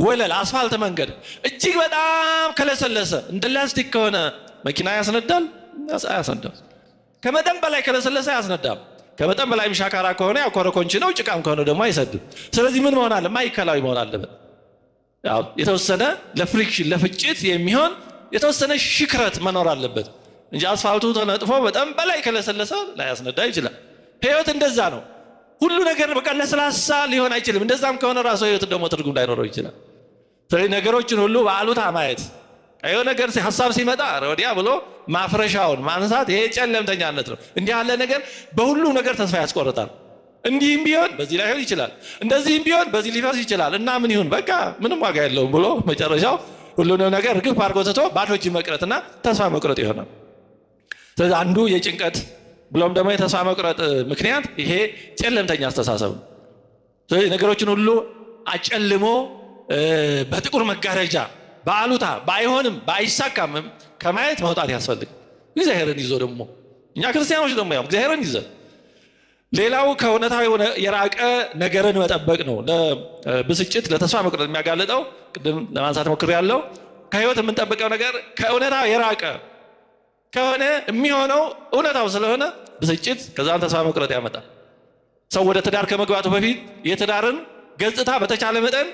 ወለል አስፋልት መንገድ እጅግ በጣም ከለሰለሰ እንደ ላስቲክ ከሆነ መኪና ያስነዳል አያስነዳም ከመጠን በላይ ከለሰለሰ ያስነዳም ከመጠን በላይ ሻካራ ከሆነ ያው ኮረኮንቺ ነው ጭቃም ከሆነ ደግሞ አይሰድም ስለዚህ ምን መሆን አለ ማይከላዊ መሆን አለበት ያው የተወሰነ ለፍሪክሽን ለፍጭት የሚሆን የተወሰነ ሽክረት መኖር አለበት እንጂ አስፋልቱ ተነጥፎ በጣም በላይ ከለሰለሰ ላይ ያስነዳ ይችላል ህይወት እንደዛ ነው ሁሉ ነገር በቃ ለስላሳ ሊሆን አይችልም እንደዛም ከሆነ ራሱ ህይወት ደግሞ ትርጉም ላይኖረው ይችላል ስለዚህ ነገሮችን ሁሉ በአሉታ ማየት አዩ ነገር ሐሳብ ሲመጣ ወዲያ ብሎ ማፍረሻውን ማንሳት ይሄ ጨለምተኛነት ነው እንዲህ ያለ ነገር በሁሉ ነገር ተስፋ ያስቆርጣል እንዲህም ቢሆን በዚህ ላይ ሆን ይችላል እንደዚህም ቢሆን በዚህ ሊፈርስ ይችላል እና ምን ይሁን በቃ ምንም ዋጋ የለውም ብሎ መጨረሻው ሁሉንም ነገር ግፍ አድርጎ ትቶ ባዶ እጅ መቅረትና ተስፋ መቁረጥ ይሆናል ስለዚህ አንዱ የጭንቀት ብሎም ደግሞ የተስፋ መቁረጥ ምክንያት ይሄ ጨለምተኛ አስተሳሰብ ነው ስለዚህ ነገሮችን ሁሉ አጨልሞ በጥቁር መጋረጃ በአሉታ ባይሆንም ባይሳካም ከማየት መውጣት ያስፈልግ እግዚአብሔርን ይዞ ደግሞ እኛ ክርስቲያኖች ደግሞ ያው እግዚአብሔርን ይዘን ሌላው ከእውነታው የራቀ ነገርን መጠበቅ ነው ለብስጭት ለተስፋ መቁረጥ የሚያጋልጠው ቅድም ለማንሳት ሞክሬያለሁ ከህይወት የምንጠብቀው ነገር ከእውነታው የራቀ ከሆነ የሚሆነው እውነታው ስለሆነ ብስጭት ከዛም ተስፋ መቁረጥ ያመጣል ሰው ወደ ትዳር ከመግባቱ በፊት የትዳርን ገጽታ በተቻለ መጠን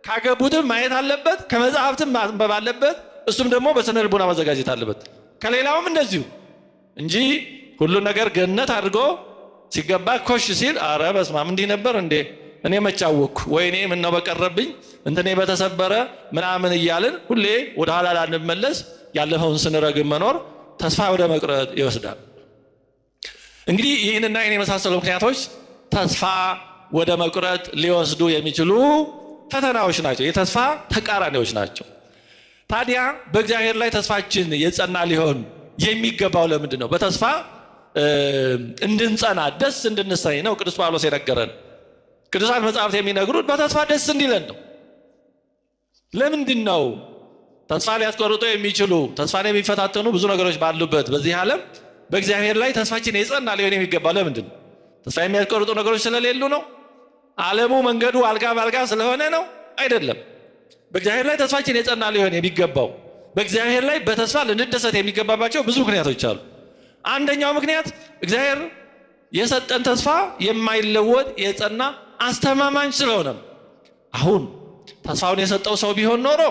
ካገቡትም ማየት አለበት ከመጽሐፍትም ማንበብ አለበት እሱም ደግሞ በስነ ልቦና ማዘጋጀት አለበት ከሌላውም እንደዚሁ እንጂ ሁሉ ነገር ገነት አድርጎ ሲገባ ኮሽ ሲል አረ በስማም እንዲህ ነበር እንዴ እኔ መጫወኩ ወይኔ ምን ነው በቀረብኝ እንትኔ በተሰበረ ምናምን እያልን ሁሌ ወደ ኋላ ላንመለስ ያለፈውን ስንረግም መኖር ተስፋ ወደ መቁረጥ ይወስዳል እንግዲህ ይህንና ይህን የመሳሰሉ ምክንያቶች ተስፋ ወደ መቁረጥ ሊወስዱ የሚችሉ ፈተናዎች ናቸው የተስፋ ተቃራኒዎች ናቸው ታዲያ በእግዚአብሔር ላይ ተስፋችን የጸና ሊሆን የሚገባው ለምንድን ነው በተስፋ እንድንጸና ደስ እንድንሰኝ ነው ቅዱስ ጳውሎስ የነገረን ቅዱሳን መጻሕፍት የሚነግሩት በተስፋ ደስ እንዲለን ነው ለምንድን ነው ተስፋ ሊያስቆርጡ የሚችሉ ተስፋን የሚፈታተኑ ብዙ ነገሮች ባሉበት በዚህ ዓለም በእግዚአብሔር ላይ ተስፋችን የጸና ሊሆን የሚገባው ለምንድን ነው ተስፋ የሚያስቆርጡ ነገሮች ስለሌሉ ነው ዓለሙ መንገዱ አልጋ ባልጋ ስለሆነ ነው አይደለም በእግዚአብሔር ላይ ተስፋችን የጸና ሊሆን የሚገባው በእግዚአብሔር ላይ በተስፋ ልንደሰት የሚገባባቸው ብዙ ምክንያቶች አሉ አንደኛው ምክንያት እግዚአብሔር የሰጠን ተስፋ የማይለወጥ የጸና አስተማማኝ ስለሆነ አሁን ተስፋውን የሰጠው ሰው ቢሆን ኖሮ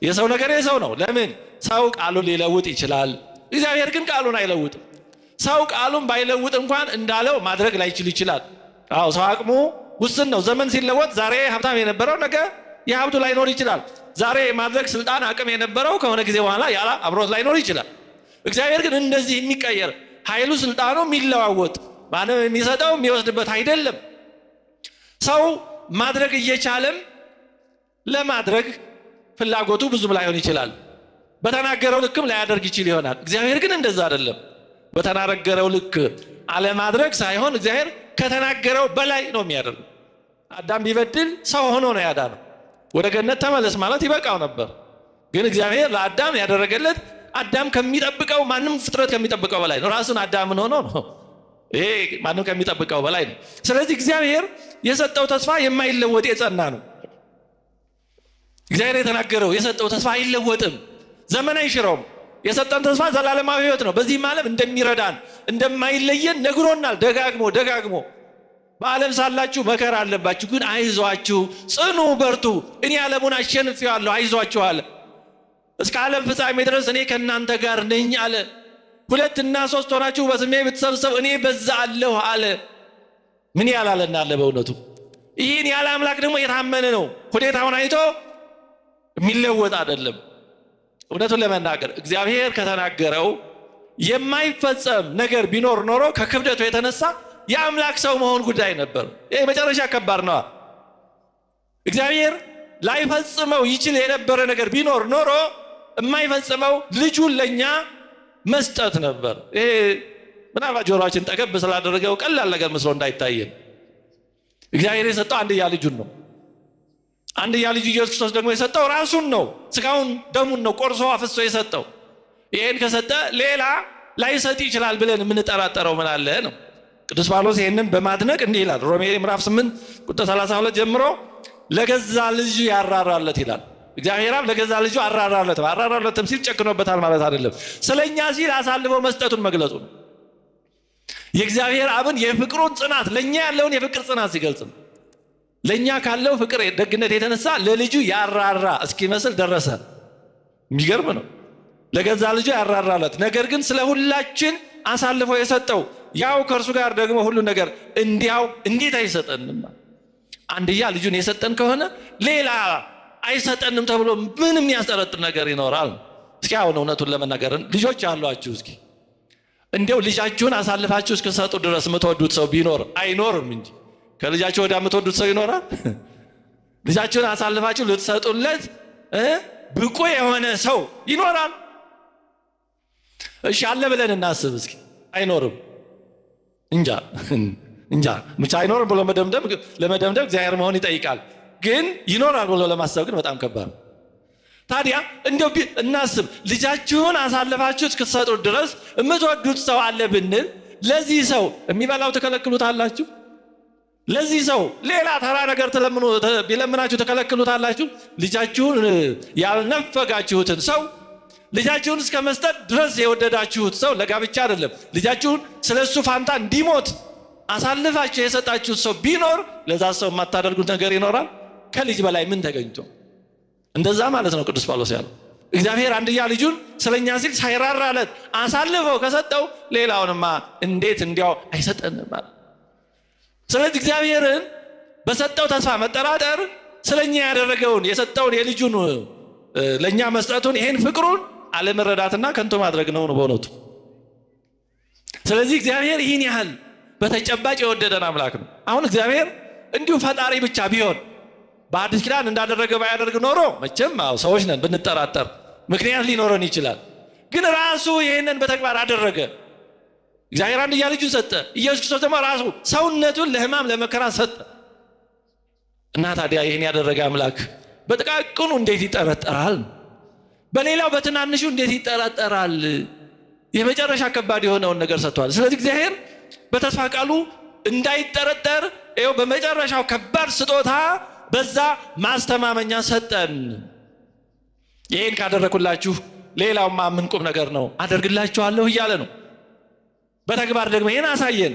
የሰው ነገር የሰው ነው ለምን ሰው ቃሉን ሊለውጥ ይችላል እግዚአብሔር ግን ቃሉን አይለውጥም ሰው ቃሉን ባይለውጥ እንኳን እንዳለው ማድረግ ላይችል ይችላል አዎ ሰው አቅሙ ውስን ነው ዘመን ሲለወጥ ዛሬ ሀብታም የነበረው ነገ የሀብቱ ላይኖር ይችላል ዛሬ ማድረግ ስልጣን አቅም የነበረው ከሆነ ጊዜ በኋላ ያላ አብሮት ላይኖር ይችላል እግዚአብሔር ግን እንደዚህ የሚቀየር ኃይሉ ስልጣኑ የሚለዋወጥ ማንም የሚሰጠው የሚወስድበት አይደለም ሰው ማድረግ እየቻለም ለማድረግ ፍላጎቱ ብዙም ላይሆን ይችላል። በተናገረው ልክም ላያደርግ ይችል ይሆናል። እግዚአብሔር ግን እንደዛ አይደለም። በተናገረው ልክ አለማድረግ ሳይሆን እግዚአብሔር ከተናገረው በላይ ነው የሚያደርገው። አዳም ቢበድል ሰው ሆኖ ነው ያዳነው። ወደ ገነት ተመለስ ማለት ይበቃው ነበር። ግን እግዚአብሔር ለአዳም ያደረገለት አዳም ከሚጠብቀው ማንም ፍጥረት ከሚጠብቀው በላይ ነው። ራሱን አዳምን ሆኖ ነው። ይሄ ማንም ከሚጠብቀው በላይ ነው። ስለዚህ እግዚአብሔር የሰጠው ተስፋ የማይለወጥ የጸና ነው። እግዚአብሔር የተናገረው የሰጠው ተስፋ አይለወጥም፣ ዘመን አይሽረውም። የሰጠን ተስፋ ዘላለማዊ ሕይወት ነው። በዚህም ዓለም እንደሚረዳን እንደማይለየን ነግሮናል ደጋግሞ። በዓለም ሳላችሁ መከራ አለባችሁ፣ ግን አይዟችሁ፣ ጽኑ፣ በርቱ፣ እኔ ዓለሙን አሸንፌዋለሁ፣ አይዟችሁ አለ። እስከ ዓለም ፍጻሜ ድረስ እኔ ከእናንተ ጋር ነኝ አለ። 2 እና 3 ሆናችሁ በስሜ ብትሰብሰቡ እኔ በዛ አለሁ አለ። ምን ያላለና አለ በእውነቱ። ይህን ያለ አምላክ ደግሞ የታመነ ነው። ሁኔታውን አይቶ የሚለወጥ አይደለም። እውነቱን ለመናገር እግዚአብሔር ከተናገረው የማይፈጸም ነገር ቢኖር ኖሮ ከክብደቱ የተነሳ የአምላክ ሰው መሆን ጉዳይ ነበር። ይሄ መጨረሻ ከባድ ነው። እግዚአብሔር ላይፈጽመው ይችል የነበረ ነገር ቢኖር ኖሮ የማይፈጽመው ልጁን ለኛ መስጠት ነበር። ይሄ ምናልባት ጆሮአችን ጠገብ ስላደረገው ቀላል ነገር መስሎ እንዳይታየን እግዚአብሔር የሰጠው አንድያ ልጁን ነው። አንድያ ልጁ ኢየሱስ ክርስቶስ ደግሞ የሰጠው ራሱን ነው። ስጋውን ደሙን ነው ቆርሶ አፍሶ የሰጠው። ይሄን ከሰጠ ሌላ ላይሰጥ ይችላል ብለን የምንጠራጠረው ምን አለ ነው። ቅዱስ ጳውሎስ ይሄንን በማድነቅ እንዲህ ይላል። ሮሜ ምዕራፍ 8 ቁጥር 32 ጀምሮ ለገዛ ልጁ ያራራለት ይላል። እግዚአብሔር አብ ለገዛ ልጁ አራራለትም ሲል ጨክኖበታል ማለት አይደለም። ስለኛ ሲል አሳልፎ መስጠቱን መግለጹ ነው። የእግዚአብሔር አብን የፍቅሩን ጽናት ለኛ ያለውን የፍቅር ጽናት ሲገልጽ ነው። ለኛ ካለው ፍቅር ደግነት የተነሳ ለልጁ ያራራ እስኪመስል ደረሰ። የሚገርም ነው። ለገዛ ልጁ ያራራለት፣ ነገር ግን ስለ ሁላችን አሳልፎ የሰጠው ያው ከእርሱ ጋር ደግሞ ሁሉ ነገር እንዲያው እንዴት አይሰጠንም? አንድያ ልጁን የሰጠን ከሆነ ሌላ አይሰጠንም ተብሎ ምንም ያስጠረጥር ነገር ይኖራል? እስኪ አሁን እውነቱን ለመናገር ልጆች አሏችሁ። እስኪ እንዲያው ልጃችሁን አሳልፋችሁ እስክትሰጡ ድረስ የምትወዱት ሰው ቢኖር አይኖርም እንጂ ከልጃችሁ ወዲያ የምትወዱት ሰው ይኖራል? ልጃችሁን አሳልፋችሁ ልትሰጡለት ብቁ የሆነ ሰው ይኖራል? እሺ አለ ብለን እናስብ እስኪ። አይኖርም። እንጃ ብቻ አይኖርም ብሎ ለመደምደም እግዚአብሔር መሆን ይጠይቃል። ግን ይኖራል ብሎ ለማሰብ ግን በጣም ከባድ ነው። ታዲያ እንደው እናስብ፣ ልጃችሁን አሳልፋችሁ እስክትሰጡ ድረስ የምትወዱት ሰው አለ ብንል ለዚህ ሰው የሚበላው ትከለክሉታላችሁ? ለዚህ ሰው ሌላ ተራ ነገር ቢለምናችሁ ትከለክሉታላችሁ? ልጃችሁን ያልነፈጋችሁትን ሰው ልጃችሁን እስከ መስጠት ድረስ የወደዳችሁት ሰው ለጋብቻ አይደለም ልጃችሁን ስለሱ ፋንታ እንዲሞት አሳልፋችሁ የሰጣችሁት ሰው ቢኖር ለዛ ሰው የማታደርጉት ነገር ይኖራል? ከልጅ በላይ ምን ተገኝቶ? እንደዛ ማለት ነው ቅዱስ ጳውሎስ ያለው። እግዚአብሔር አንድያ ልጁን ስለኛ ሲል ሳይራራለት አሳልፈው ከሰጠው ሌላውንማ እንዴት እንዲያው አይሰጠንም ማለት። ስለዚህ እግዚአብሔርን በሰጠው ተስፋ መጠራጠር ስለኛ ያደረገውን የሰጠውን የልጁን ለኛ መስጠቱን ይሄን ፍቅሩን አለመረዳትና ከንቱ ማድረግ ነው በእውነቱ። ስለዚህ እግዚአብሔር ይህን ያህል በተጨባጭ የወደደን አምላክ ነው። አሁን እግዚአብሔር እንዲሁ ፈጣሪ ብቻ ቢሆን በአዲስ ኪዳን እንዳደረገ ባያደርግ ኖሮ መቼም ሰዎች ነን ብንጠራጠር ምክንያት ሊኖረን ይችላል። ግን ራሱ ይህንን በተግባር አደረገ። እግዚአብሔር አንድያ ልጁን ሰጠ። ኢየሱስ ክርስቶስ ደግሞ ራሱ ሰውነቱን ለሕማም ለመከራ ሰጠ እና ታዲያ ይህን ያደረገ አምላክ በጥቃቅኑ እንዴት ይጠረጠራል? በሌላው በትናንሹ እንዴት ይጠረጠራል? የመጨረሻ ከባድ የሆነውን ነገር ሰጥቷል። ስለዚህ እግዚአብሔር በተስፋ ቃሉ እንዳይጠረጠር ይኸው በመጨረሻው ከባድ ስጦታ በዛ ማስተማመኛ ሰጠን። ይህን ካደረኩላችሁ ሌላውማ ምን ቁም ነገር ነው አደርግላችኋለሁ እያለ ነው። በተግባር ደግሞ ይህን አሳየን።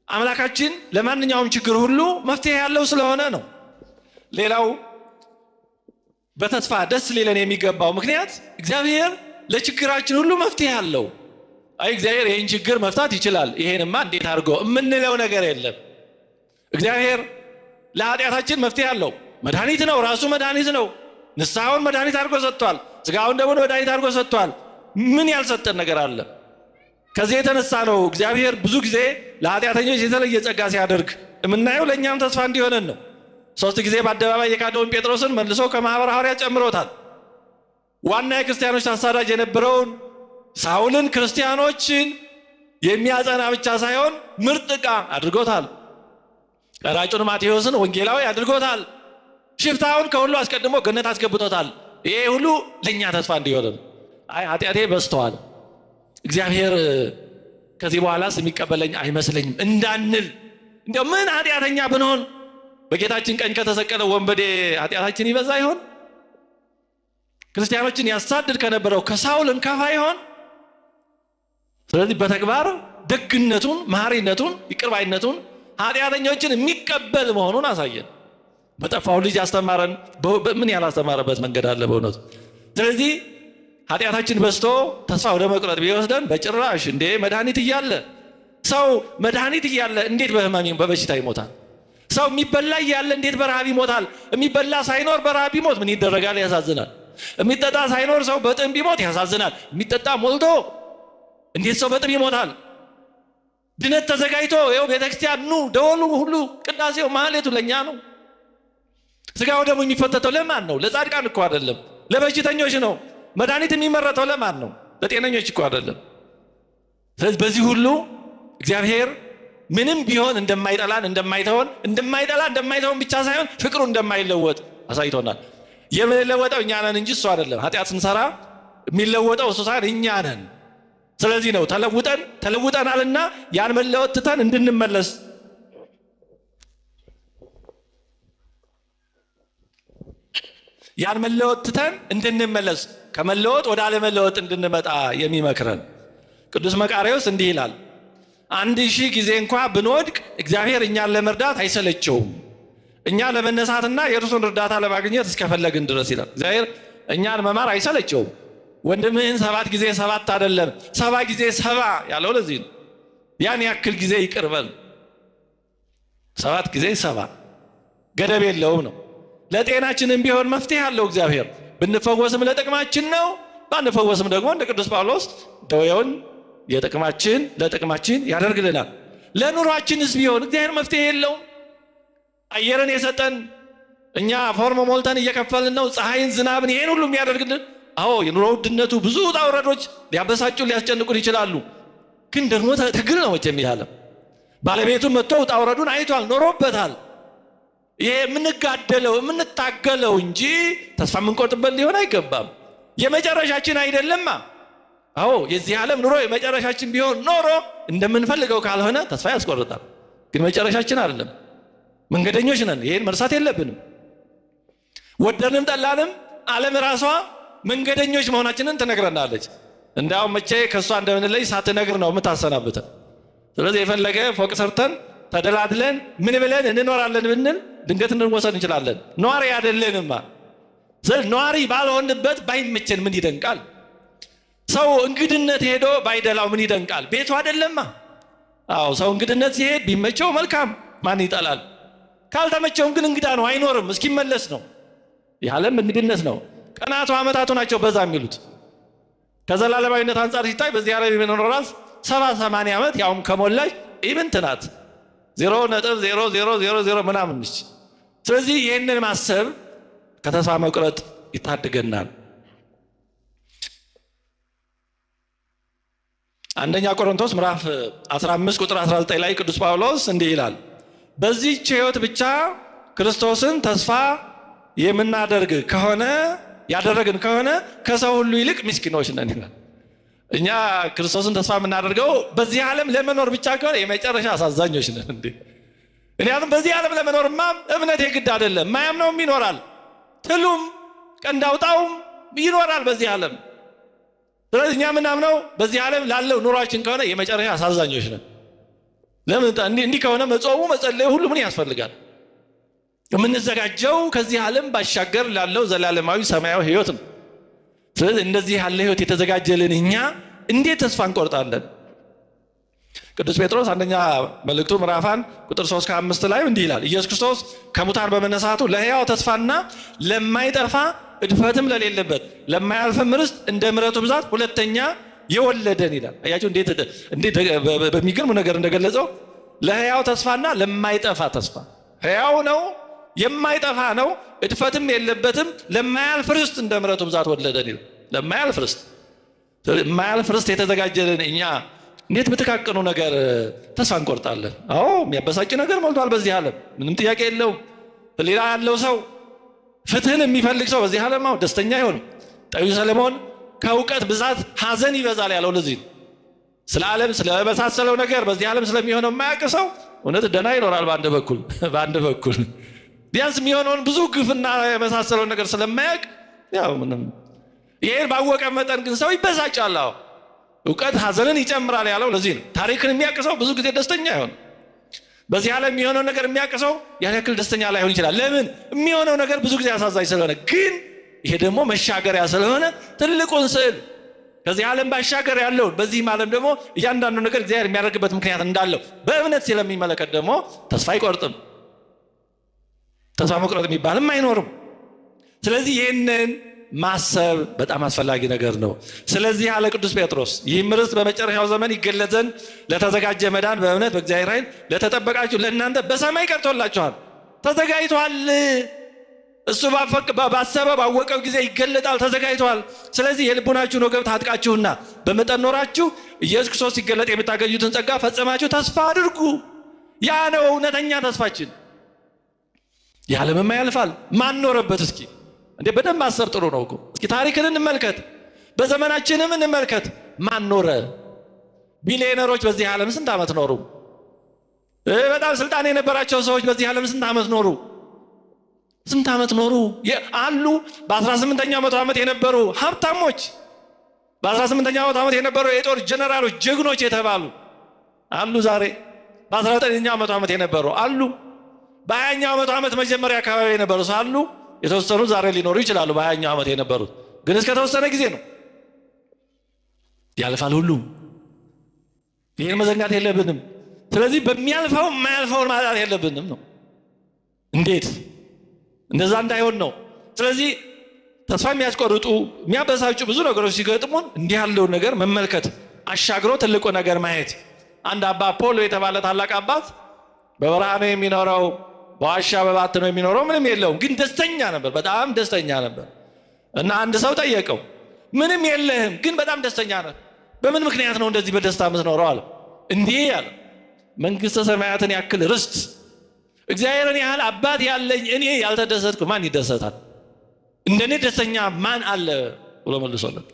አምላካችን ለማንኛውም ችግር ሁሉ መፍትሄ ያለው ስለሆነ ነው። ሌላው በተስፋ ደስ ሊለን የሚገባው ምክንያት እግዚአብሔር ለችግራችን ሁሉ መፍትሄ አለው። አይ እግዚአብሔር ይህን ችግር መፍታት ይችላል፣ ይሄንማ እንዴት አድርጎ የምንለው ነገር የለም። እግዚአብሔር ለኃጢአታችን መፍትሄ አለው። መድኃኒት ነው፣ ራሱ መድኃኒት ነው። ንስሐውን መድኃኒት አድርጎ ሰጥቷል። ስጋውን ደግሞ መድኃኒት አድርጎ ሰጥቷል። ምን ያልሰጠን ነገር አለ? ከዚህ የተነሳ ነው እግዚአብሔር ብዙ ጊዜ ለኃጢአተኞች የተለየ ጸጋ ሲያደርግ የምናየው ለእኛም ተስፋ እንዲሆነን ነው። 3 ጊዜ በአደባባይ የካደውን ጴጥሮስን መልሶ ከማኅበረ ሐዋርያት ጨምሮታል። ዋና የክርስቲያኖች አሳዳጅ የነበረውን ሳውልን ክርስቲያኖችን የሚያጸና ብቻ ሳይሆን ምርጥ ዕቃ አድርጎታል። ቀራጩን ማቴዎስን ወንጌላዊ አድርጎታል። ሽፍታውን ከሁሉ አስቀድሞ ገነት አስገብቶታል። ይሄ ሁሉ ለእኛ ተስፋ እንዲሆነን ኃጢአቴ በዝተዋል፣ እግዚአብሔር ከዚህ በኋላስ የሚቀበለኝ አይመስለኝም እንዳንል። እንዲያው ምን ኃጢአተኛ ብንሆን በጌታችን ቀኝ ከተሰቀለው ወንበዴ ኃጢአታችን ይበዛ ይሆን? ክርስቲያኖችን ያሳድድ ከነበረው ከሳውል እንከፋ ይሆን? ስለዚህ በተግባር ደግነቱን፣ መሐሪነቱን፣ ይቅርባይነቱን ኃጢአተኞችን የሚቀበል መሆኑን አሳየን። በጠፋው ልጅ ያስተማረን ምን ያላስተማረበት መንገድ አለ በእውነቱ። ስለዚህ ኃጢአታችን በዝቶ ተስፋ ወደ መቁረጥ ቢወስደን በጭራሽ እንዴ መድኃኒት እያለ ሰው መድኃኒት እያለ እንዴት በህመም በበሽታ ይሞታል? ሰው የሚበላ እያለ እንዴት በረሃብ ይሞታል? የሚበላ ሳይኖር በረሃብ ቢሞት ምን ይደረጋል? ያሳዝናል። የሚጠጣ ሳይኖር ሰው በጥም ቢሞት ያሳዝናል። የሚጠጣ ሞልቶ እንዴት ሰው በጥም ይሞታል? ድነት ተዘጋጅቶ ይኸው ቤተክርስቲያን ኑ ደወሉ ሁሉ ቅዳሴው ማህሌቱ ለእኛ ነው። ስጋው ደግሞ የሚፈተተው ለማን ነው? ለጻድቃን እኮ አይደለም፣ ለበሽተኞች ነው። መድኃኒት የሚመረተው ለማን ነው? ለጤነኞች እኮ አይደለም። ስለዚህ በዚህ ሁሉ እግዚአብሔር ምንም ቢሆን እንደማይጠላን እንደማይተውን ብቻ ሳይሆን ፍቅሩ እንደማይለወጥ አሳይቶናል። የምንለወጠው እኛ ነን እንጂ እሱ አይደለም። ኃጢአት ስንሰራ የሚለወጠው እሱ ሳይሆን እኛ ነን። ስለዚህ ነው ተለውጠናልና ያን መለወጥ ትተን እንድንመለስ ከመለወጥ ወደ አለመለወጥ እንድንመጣ የሚመክረን ቅዱስ መቃርዮስ እንዲህ ይላል፣ 1000 ጊዜ እንኳ ብንወድቅ እግዚአብሔር እኛን ለመርዳት አይሰለቸውም፣ እኛ ለመነሳትና የእርሱን እርዳታ ለማግኘት እስከፈለግን ድረስ ይላል። እግዚአብሔር እኛን መማር አይሰለቸውም። ወንድምህን 7 ጊዜ 7 አይደለም 70 ጊዜ 70 ያለው ለዚህ ነው። ያን ያክል ጊዜ ይቅርበል። 7 ጊዜ 70 ገደብ የለውም ነው። ለጤናችንም ቢሆን መፍትሄ አለው እግዚአብሔር። ብንፈወስም ለጥቅማችን ነው፣ ባንፈወስም ደግሞ እንደ ቅዱስ ጳውሎስ ደዌውን ለጥቅማችን ያደርግልናል። ለኑሯችንስ ቢሆን እግዚአብሔር መፍትሄ የለውም? አየርን የሰጠን እኛ ፎርም ሞልተን እየከፈልን ነው። ፀሐይን፣ ዝናብን ይሄን ሁሉ የሚያደርግልን አዎ የኑሮ ውድነቱ ብዙ ውጣ ውረዶች ሊያበሳጩን ሊያስጨንቁን ይችላሉ። ግን ደግሞ ትግል ነው መቼም ይህ ዓለም። ባለቤቱን መጥቶ ውጣ ውረዱን አይቷል፣ ኖሮበታል። ይሄ የምንጋደለው የምንታገለው እንጂ ተስፋ የምንቆርጥበት ሊሆን አይገባም። የመጨረሻችን አይደለማ። አዎ የዚህ ዓለም ኑሮ የመጨረሻችን ቢሆን ኖሮ እንደምንፈልገው ካልሆነ ተስፋ ያስቆርጣል። ግን መጨረሻችን አይደለም፣ መንገደኞች ነን። ይሄን መርሳት የለብንም። ወደንም ጠላንም ዓለም ራሷ መንገደኞች መሆናችንን ትነግረናለች። እንዳው መቼ ከሷ እንደምንለይ ሳትነግር ነው የምታሰናብተን። ስለዚህ የፈለገ ፎቅ ሰርተን ተደላድለን ምን ብለን እንኖራለን ብንል ድንገት እንወሰን እንችላለን። ኗሪ አይደለንማ። ስለዚህ ኗሪ ባልሆንበት ባይመቸን ምን ይደንቃል? ሰው እንግድነት ሄዶ ባይደላው ምን ይደንቃል? ቤቱ አይደለማ። አዎ ሰው እንግድነት ሲሄድ ቢመቸው መልካም፣ ማን ይጠላል? ካልተመቸውም ግን እንግዳ ነው፣ አይኖርም፣ እስኪመለስ ነው። የዓለም እንግድነት ነው። ቀናቱ ዓመታቱ ናቸው በዛ የሚሉት። ከዘላለማዊነት አንጻር ሲታይ በዚህ ዓለም የምንኖራት 70-80 ዓመት ያውም ከሞላች ኢምንት ናት። 0.0000 ምናምን ነች። ስለዚህ ይህንን ማሰብ ከተስፋ መቁረጥ ይታደገናል። አንደኛ ቆሮንቶስ ምዕራፍ 15 ቁጥር 19 ላይ ቅዱስ ጳውሎስ እንዲህ ይላል፣ በዚህች ሕይወት ብቻ ክርስቶስን ተስፋ ያደረግን ከሆነ ከሰው ሁሉ ይልቅ ምስኪኖች ነን ይላል። እኛ ክርስቶስን ተስፋ የምናደርገው በዚህ ዓለም ለመኖር ብቻ ከሆነ የመጨረሻ አሳዛኞች ነን እንዴ። ምክንያቱም በዚህ ዓለም ለመኖርማ እምነት የግድ አይደለም፣ ማያምነውም ይኖራል፣ ትሉም ቀንዳውጣውም ይኖራል በዚህ ዓለም። ስለዚህ እኛ ምናምነው በዚህ ዓለም ላለው ኑሯችን ከሆነ የመጨረሻ አሳዛኞች ነን። ለምን እንዲህ ከሆነ መጾሙ መጸለዩ ሁሉ ምን ያስፈልጋል? የምንዘጋጀው ከዚህ ዓለም ባሻገር ላለው ዘላለማዊ ሰማያዊ ሕይወት ነው። ስለዚህ እንደዚህ ያለ ሕይወት የተዘጋጀልን እኛ እንዴት ተስፋ እንቆርጣለን? ቅዱስ ጴጥሮስ አንደኛ መልእክቱ ምዕራፍ 1 ቁጥር 3-5 ላይ እንዲህ ይላል፣ ኢየሱስ ክርስቶስ ከሙታን በመነሳቱ ለሕያው ተስፋና ለማይጠፋ እድፈትም ለሌለበት ለማያልፍም ርስት እንደ ምሕረቱ ብዛት ሁለተኛ የወለደን ይላል። አያችሁ እንዴት በሚገርም ነገር እንደገለጸው ለሕያው ተስፋና ለማይጠፋ ተስፋ። ሕያው ነው፣ የማይጠፋ ነው፣ እድፈትም የለበትም። ለማያልፍ ርስት እንደ ምሕረቱ ብዛት ወለደን ይላል። ለማያልፍ ርስት፣ የማያልፍ ርስት የተዘጋጀልን እኛ እንዴት በተካከኑ ነገር ተስፋ እንቆርጣለን? አዎ የሚያበሳጭ ነገር ሞልቷል በዚህ ዓለም፣ ምንም ጥያቄ የለውም። ሌላ ያለው ሰው ፍትህን የሚፈልግ ሰው በዚህ ዓለም ደስተኛ አይሆንም። ጠቢቡ ሰለሞን ከእውቀት ብዛት ሐዘን ይበዛል ያለው ለዚህ ነው። ስለ ዓለም ስለመሳሰለው ነገር በዚህ ዓለም ስለሚሆነው የማያውቅ ሰው እውነት ደህና ይኖራል በአንድ በኩል ቢያንስ የሚሆነውን ብዙ ግፍና የመሳሰለው ነገር ስለማያውቅ ያው ምንም። ይሄን ባወቀ መጠን ግን ሰው ይበሳጫል። እውቀት ሐዘንን ይጨምራል ያለው ለዚህ ነው። ታሪክን የሚያውቅ ሰው ብዙ ጊዜ ደስተኛ አይሆንም። በዚህ ዓለም የሚሆነው ነገር የሚያውቅ ሰው ያን ያክል ደስተኛ ላይሆን ይችላል። ለምን? የሚሆነው ነገር ብዙ ጊዜ አሳዛኝ ስለሆነ። ግን ይሄ ደግሞ መሻገሪያ ስለሆነ ትልቁን ስዕል ከዚህ ዓለም ባሻገር ያለውን በዚህም ዓለም ደግሞ እያንዳንዱ ነገር እግዚአብሔር የሚያደርግበት ምክንያት እንዳለው በእምነት ስለሚመለከት ደግሞ ተስፋ አይቆርጥም። ተስፋ መቁረጥ የሚባልም አይኖርም። ስለዚህ ይህንን ማሰብ በጣም አስፈላጊ ነገር ነው። ስለዚህ አለ ቅዱስ ጴጥሮስ ይህም ርስት በመጨረሻው ዘመን ይገለጥ ዘንድ ለተዘጋጀ መዳን በእምነት በእግዚአብሔር ኃይል ለተጠበቃችሁ ለእናንተ በሰማይ ቀርቶላችኋል፣ ተዘጋጅቷል። እሱ ባሰበ ባወቀው ጊዜ ይገለጣል፣ ተዘጋጅቷል። ስለዚህ የልቡናችሁን ወገብ ታጥቃችሁና በመጠን ኖራችሁ ኢየሱስ ክርስቶስ ሲገለጥ የምታገኙትን ጸጋ ፈጽማችሁ ተስፋ አድርጉ። ያ ነው እውነተኛ ተስፋችን። የዓለምማ ያልፋል። ማን ኖረበት? እስኪ እንዴ በደንብ ማሰብ ጥሩ ነው እኮ። እስኪ ታሪክን እንመልከት፣ በዘመናችንም እንመልከት። ማን ኖረ? ቢሊዮነሮች በዚህ ዓለም ስንት ዓመት ኖሩ? በጣም ስልጣን የነበራቸው ሰዎች በዚህ ዓለም ስንት ዓመት ኖሩ? ስንት ዓመት ኖሩ አሉ። በ18ኛው መቶ ዓመት የነበሩ ሀብታሞች፣ በ18ኛው መቶ ዓመት የነበሩ የጦር ጀነራሎች ጀግኖች የተባሉ አሉ። ዛሬ በ19ኛው መቶ ዓመት የነበሩ አሉ። በ20ኛው መቶ ዓመት መጀመሪያ አካባቢ የነበሩ አሉ። የተወሰኑ ዛሬ ሊኖሩ ይችላሉ። በ20ኛው ዓመት የነበሩት ግን እስከ ተወሰነ ጊዜ ነው። ያልፋል ሁሉም። ይህን መዘንጋት የለብንም። ስለዚህ በሚያልፈው የማያልፈውን ማጣት የለብንም ነው። እንዴት እንደዛ እንዳይሆን ነው። ስለዚህ ተስፋ የሚያስቆርጡ የሚያበሳጩ ብዙ ነገሮች ሲገጥሙን እንዲህ ያለውን ነገር መመልከት፣ አሻግሮ ትልቁ ነገር ማየት። አንድ አባ አፖሎ የተባለ ታላቅ አባት በበረሃ ነው የሚኖረው፣ በዋሻ በባት ነው የሚኖረው፣ ምንም የለውም፣ ግን ደስተኛ ነበር፣ በጣም ደስተኛ ነበር። እና አንድ ሰው ጠየቀው፣ ምንም የለህም ግን በጣም ደስተኛ ነህ፣ በምን ምክንያት ነው እንደዚህ በደስታ የምትኖረው አለ። እንዲህ ያለ መንግሥተ ሰማያትን ያክል ርስት እግዚአብሔርን ያህል አባት ያለኝ እኔ ያልተደሰትኩ ማን ይደሰታል? እንደኔ ደስተኛ ማን አለ ብሎ መልሶለት።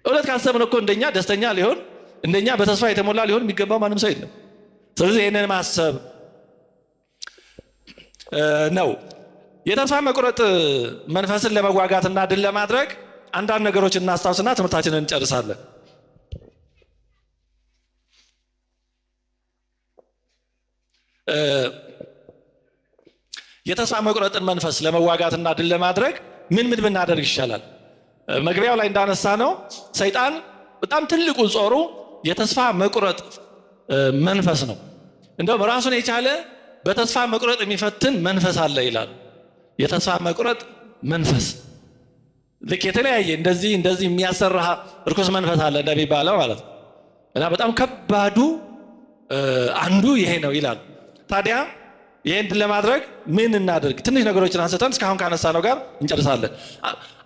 እውነት ካሰብን እኮ እንደኛ ደስተኛ ሊሆን እንደኛ በተስፋ የተሞላ ሊሆን የሚገባው ማንም ሰው የለም። ስለዚህ ይህንን ማሰብ ነው። የተስፋ መቁረጥ መንፈስን ለመዋጋትና ድል ለማድረግ አንዳንድ ነገሮችን እናስታውስና ትምህርታችንን እንጨርሳለን። የተስፋ መቁረጥን መንፈስ ለመዋጋትና ድል ለማድረግ ምን ብናደርግ ይሻላል? መግቢያው ላይ እንዳነሳ ነው ሰይጣን በጣም ትልቁ ጾሩ የተስፋ መቁረጥ መንፈስ ነው። እንደውም ራሱን የቻለ በተስፋ መቁረጥ የሚፈትን መንፈስ አለ ይላል። የተስፋ መቁረጥ መንፈስ ልክ የተለያየ እንደዚህ የሚያሰራ እርኩስ መንፈስ አለ እንደሚባለው ማለት ነው። እና በጣም ከባዱ አንዱ ይሄ ነው ይላል። ታዲያ ይህን ለማድረግ ምን እናደርግ? ትንሽ ነገሮችን አንስተን እስካሁን ካነሳነው ጋር እንጨርሳለን።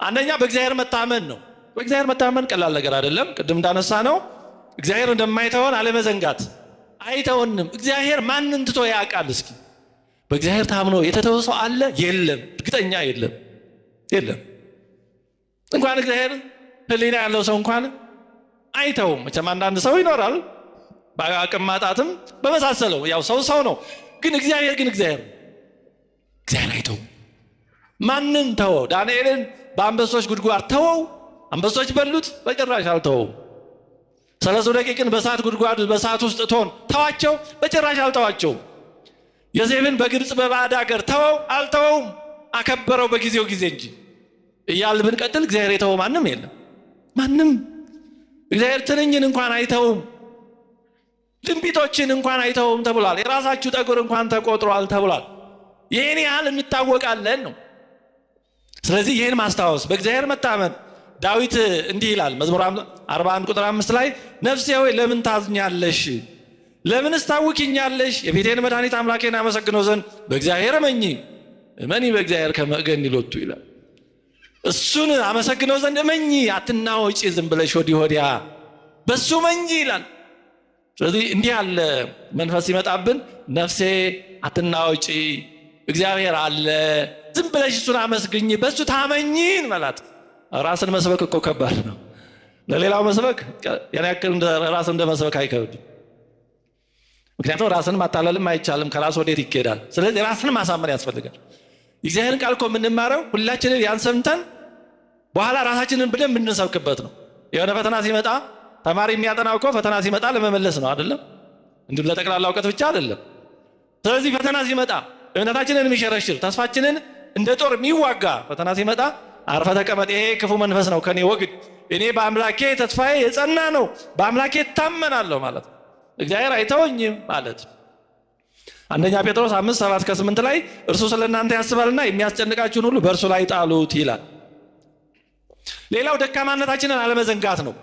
አንደኛ በእግዚአብሔር መታመን ነው። በእግዚአብሔር መታመን ቀላል ነገር አይደለም። ቅድም እንዳነሳ ነው እግዚአብሔር እንደማይተወን አለመዘንጋት። አይተውንም። እግዚአብሔር ማንን ትቶ ያውቃል? እስኪ በእግዚአብሔር ታምኖ የተተወ ሰው አለ? የለም። እርግጠኛ የለም። እንኳን እግዚአብሔር ሕሊና ያለው ሰው እንኳን አይተውም። መቼም አንዳንድ ሰው ይኖራል በአቅም ማጣትም በመሳሰለው፣ ያው ሰው ነው። ግን እግዚአብሔር አይተውም። ማንን ተወው? ዳንኤልን በአንበሶች ጉድጓድ ተወው? አንበሶች በሉት? በጭራሽ አልተወውም። 30 ደቂቅን በእሳት ጉድጓድ በእሳት ውስጥ እቶን ተዋቸው? በጭራሽ አልተዋቸውም። ዮሴፍን በግብፅ በባዕድ ሀገር ተወው? አልተወውም። አከበረው በጊዜው ጊዜ እንጂ እያልን ብንቀጥል እግዚአብሔር የተወው ማንም የለም። ማንም እግዚአብሔር ትንኝን እንኳን አይተውም። ድንቢጦችን እንኳን አይተውም ተብሏል። የራሳችሁ ጠጉር እንኳን ተቆጥሯል ተብሏል። ይህን ያህል እንታወቃለን ነው። ስለዚህ ይህን ማስታወስ፣ በእግዚአብሔር መታመን። ዳዊት እንዲህ ይላል መዝሙር 41 ቁጥር 5 ላይ ነፍሴ ሆይ ለምን ታዝኛለሽ? ለምንስ ታውኪኛለሽ? የፊቴን መድኃኒት አምላኬን አመሰግነው ዘንድ በእግዚአብሔር እመኚ፣ እመኒ በእግዚአብሔር ከመ እገኒ ሎቱ ይላል። እሱን አመሰግነው ዘንድ እመኚ፣ አትናወጪ፣ ዝም ብለሽ ወዲህ ወዲያ በሱ እመኚ ይላል። ስለዚህ እንዲህ ያለ መንፈስ ሲመጣብን ነፍሴ አትናወጪ፣ እግዚአብሔር አለ፣ ዝም ብለሽ እሱን አመስግኝ፣ በሱ ታመኚ ማለት። ራስን መስበክ እኮ ከባድ ነው። ለሌላው መስበክ ያን ያክል ራስን እንደ መስበክ አይከብድም። ምክንያቱም ራስን ማታለልም አይቻልም። ከራስ ወዴት ይኬዳል? ስለዚህ ራስን ማሳመን ያስፈልጋል። እግዚአብሔርን ቃል እኮ የምንማረው ሁላችንን ያን ሰምተን በኋላ ራሳችንን ብለን የምንሰብክበት ነው። የሆነ ፈተና ሲመጣ ተማሪ የሚያጠናው እኮ ፈተና ሲመጣ ለመመለስ ነው አይደለም? እንዲሁ ለጠቅላላ እውቀት ብቻ አይደለም። ስለዚህ ፈተና ሲመጣ እምነታችንን የሚሸረሽር ተስፋችንን እንደ ጦር የሚዋጋ ፈተና ሲመጣ አርፈ ተቀመጥ፣ ይሄ ክፉ መንፈስ ነው ከኔ ወግድ፣ እኔ በአምላኬ ተስፋዬ የጸና ነው፣ በአምላኬ እታመናለሁ ማለት ነው። እግዚአብሔር አይተወኝም ማለት። አንደኛ ጴጥሮስ 5:7-8 ላይ እርሱ ስለ እናንተ ያስባልና የሚያስጨንቃችሁን ሁሉ በእርሱ ላይ ጣሉት ይላል። ሌላው ደካማነታችንን አለመዘንጋት ነው።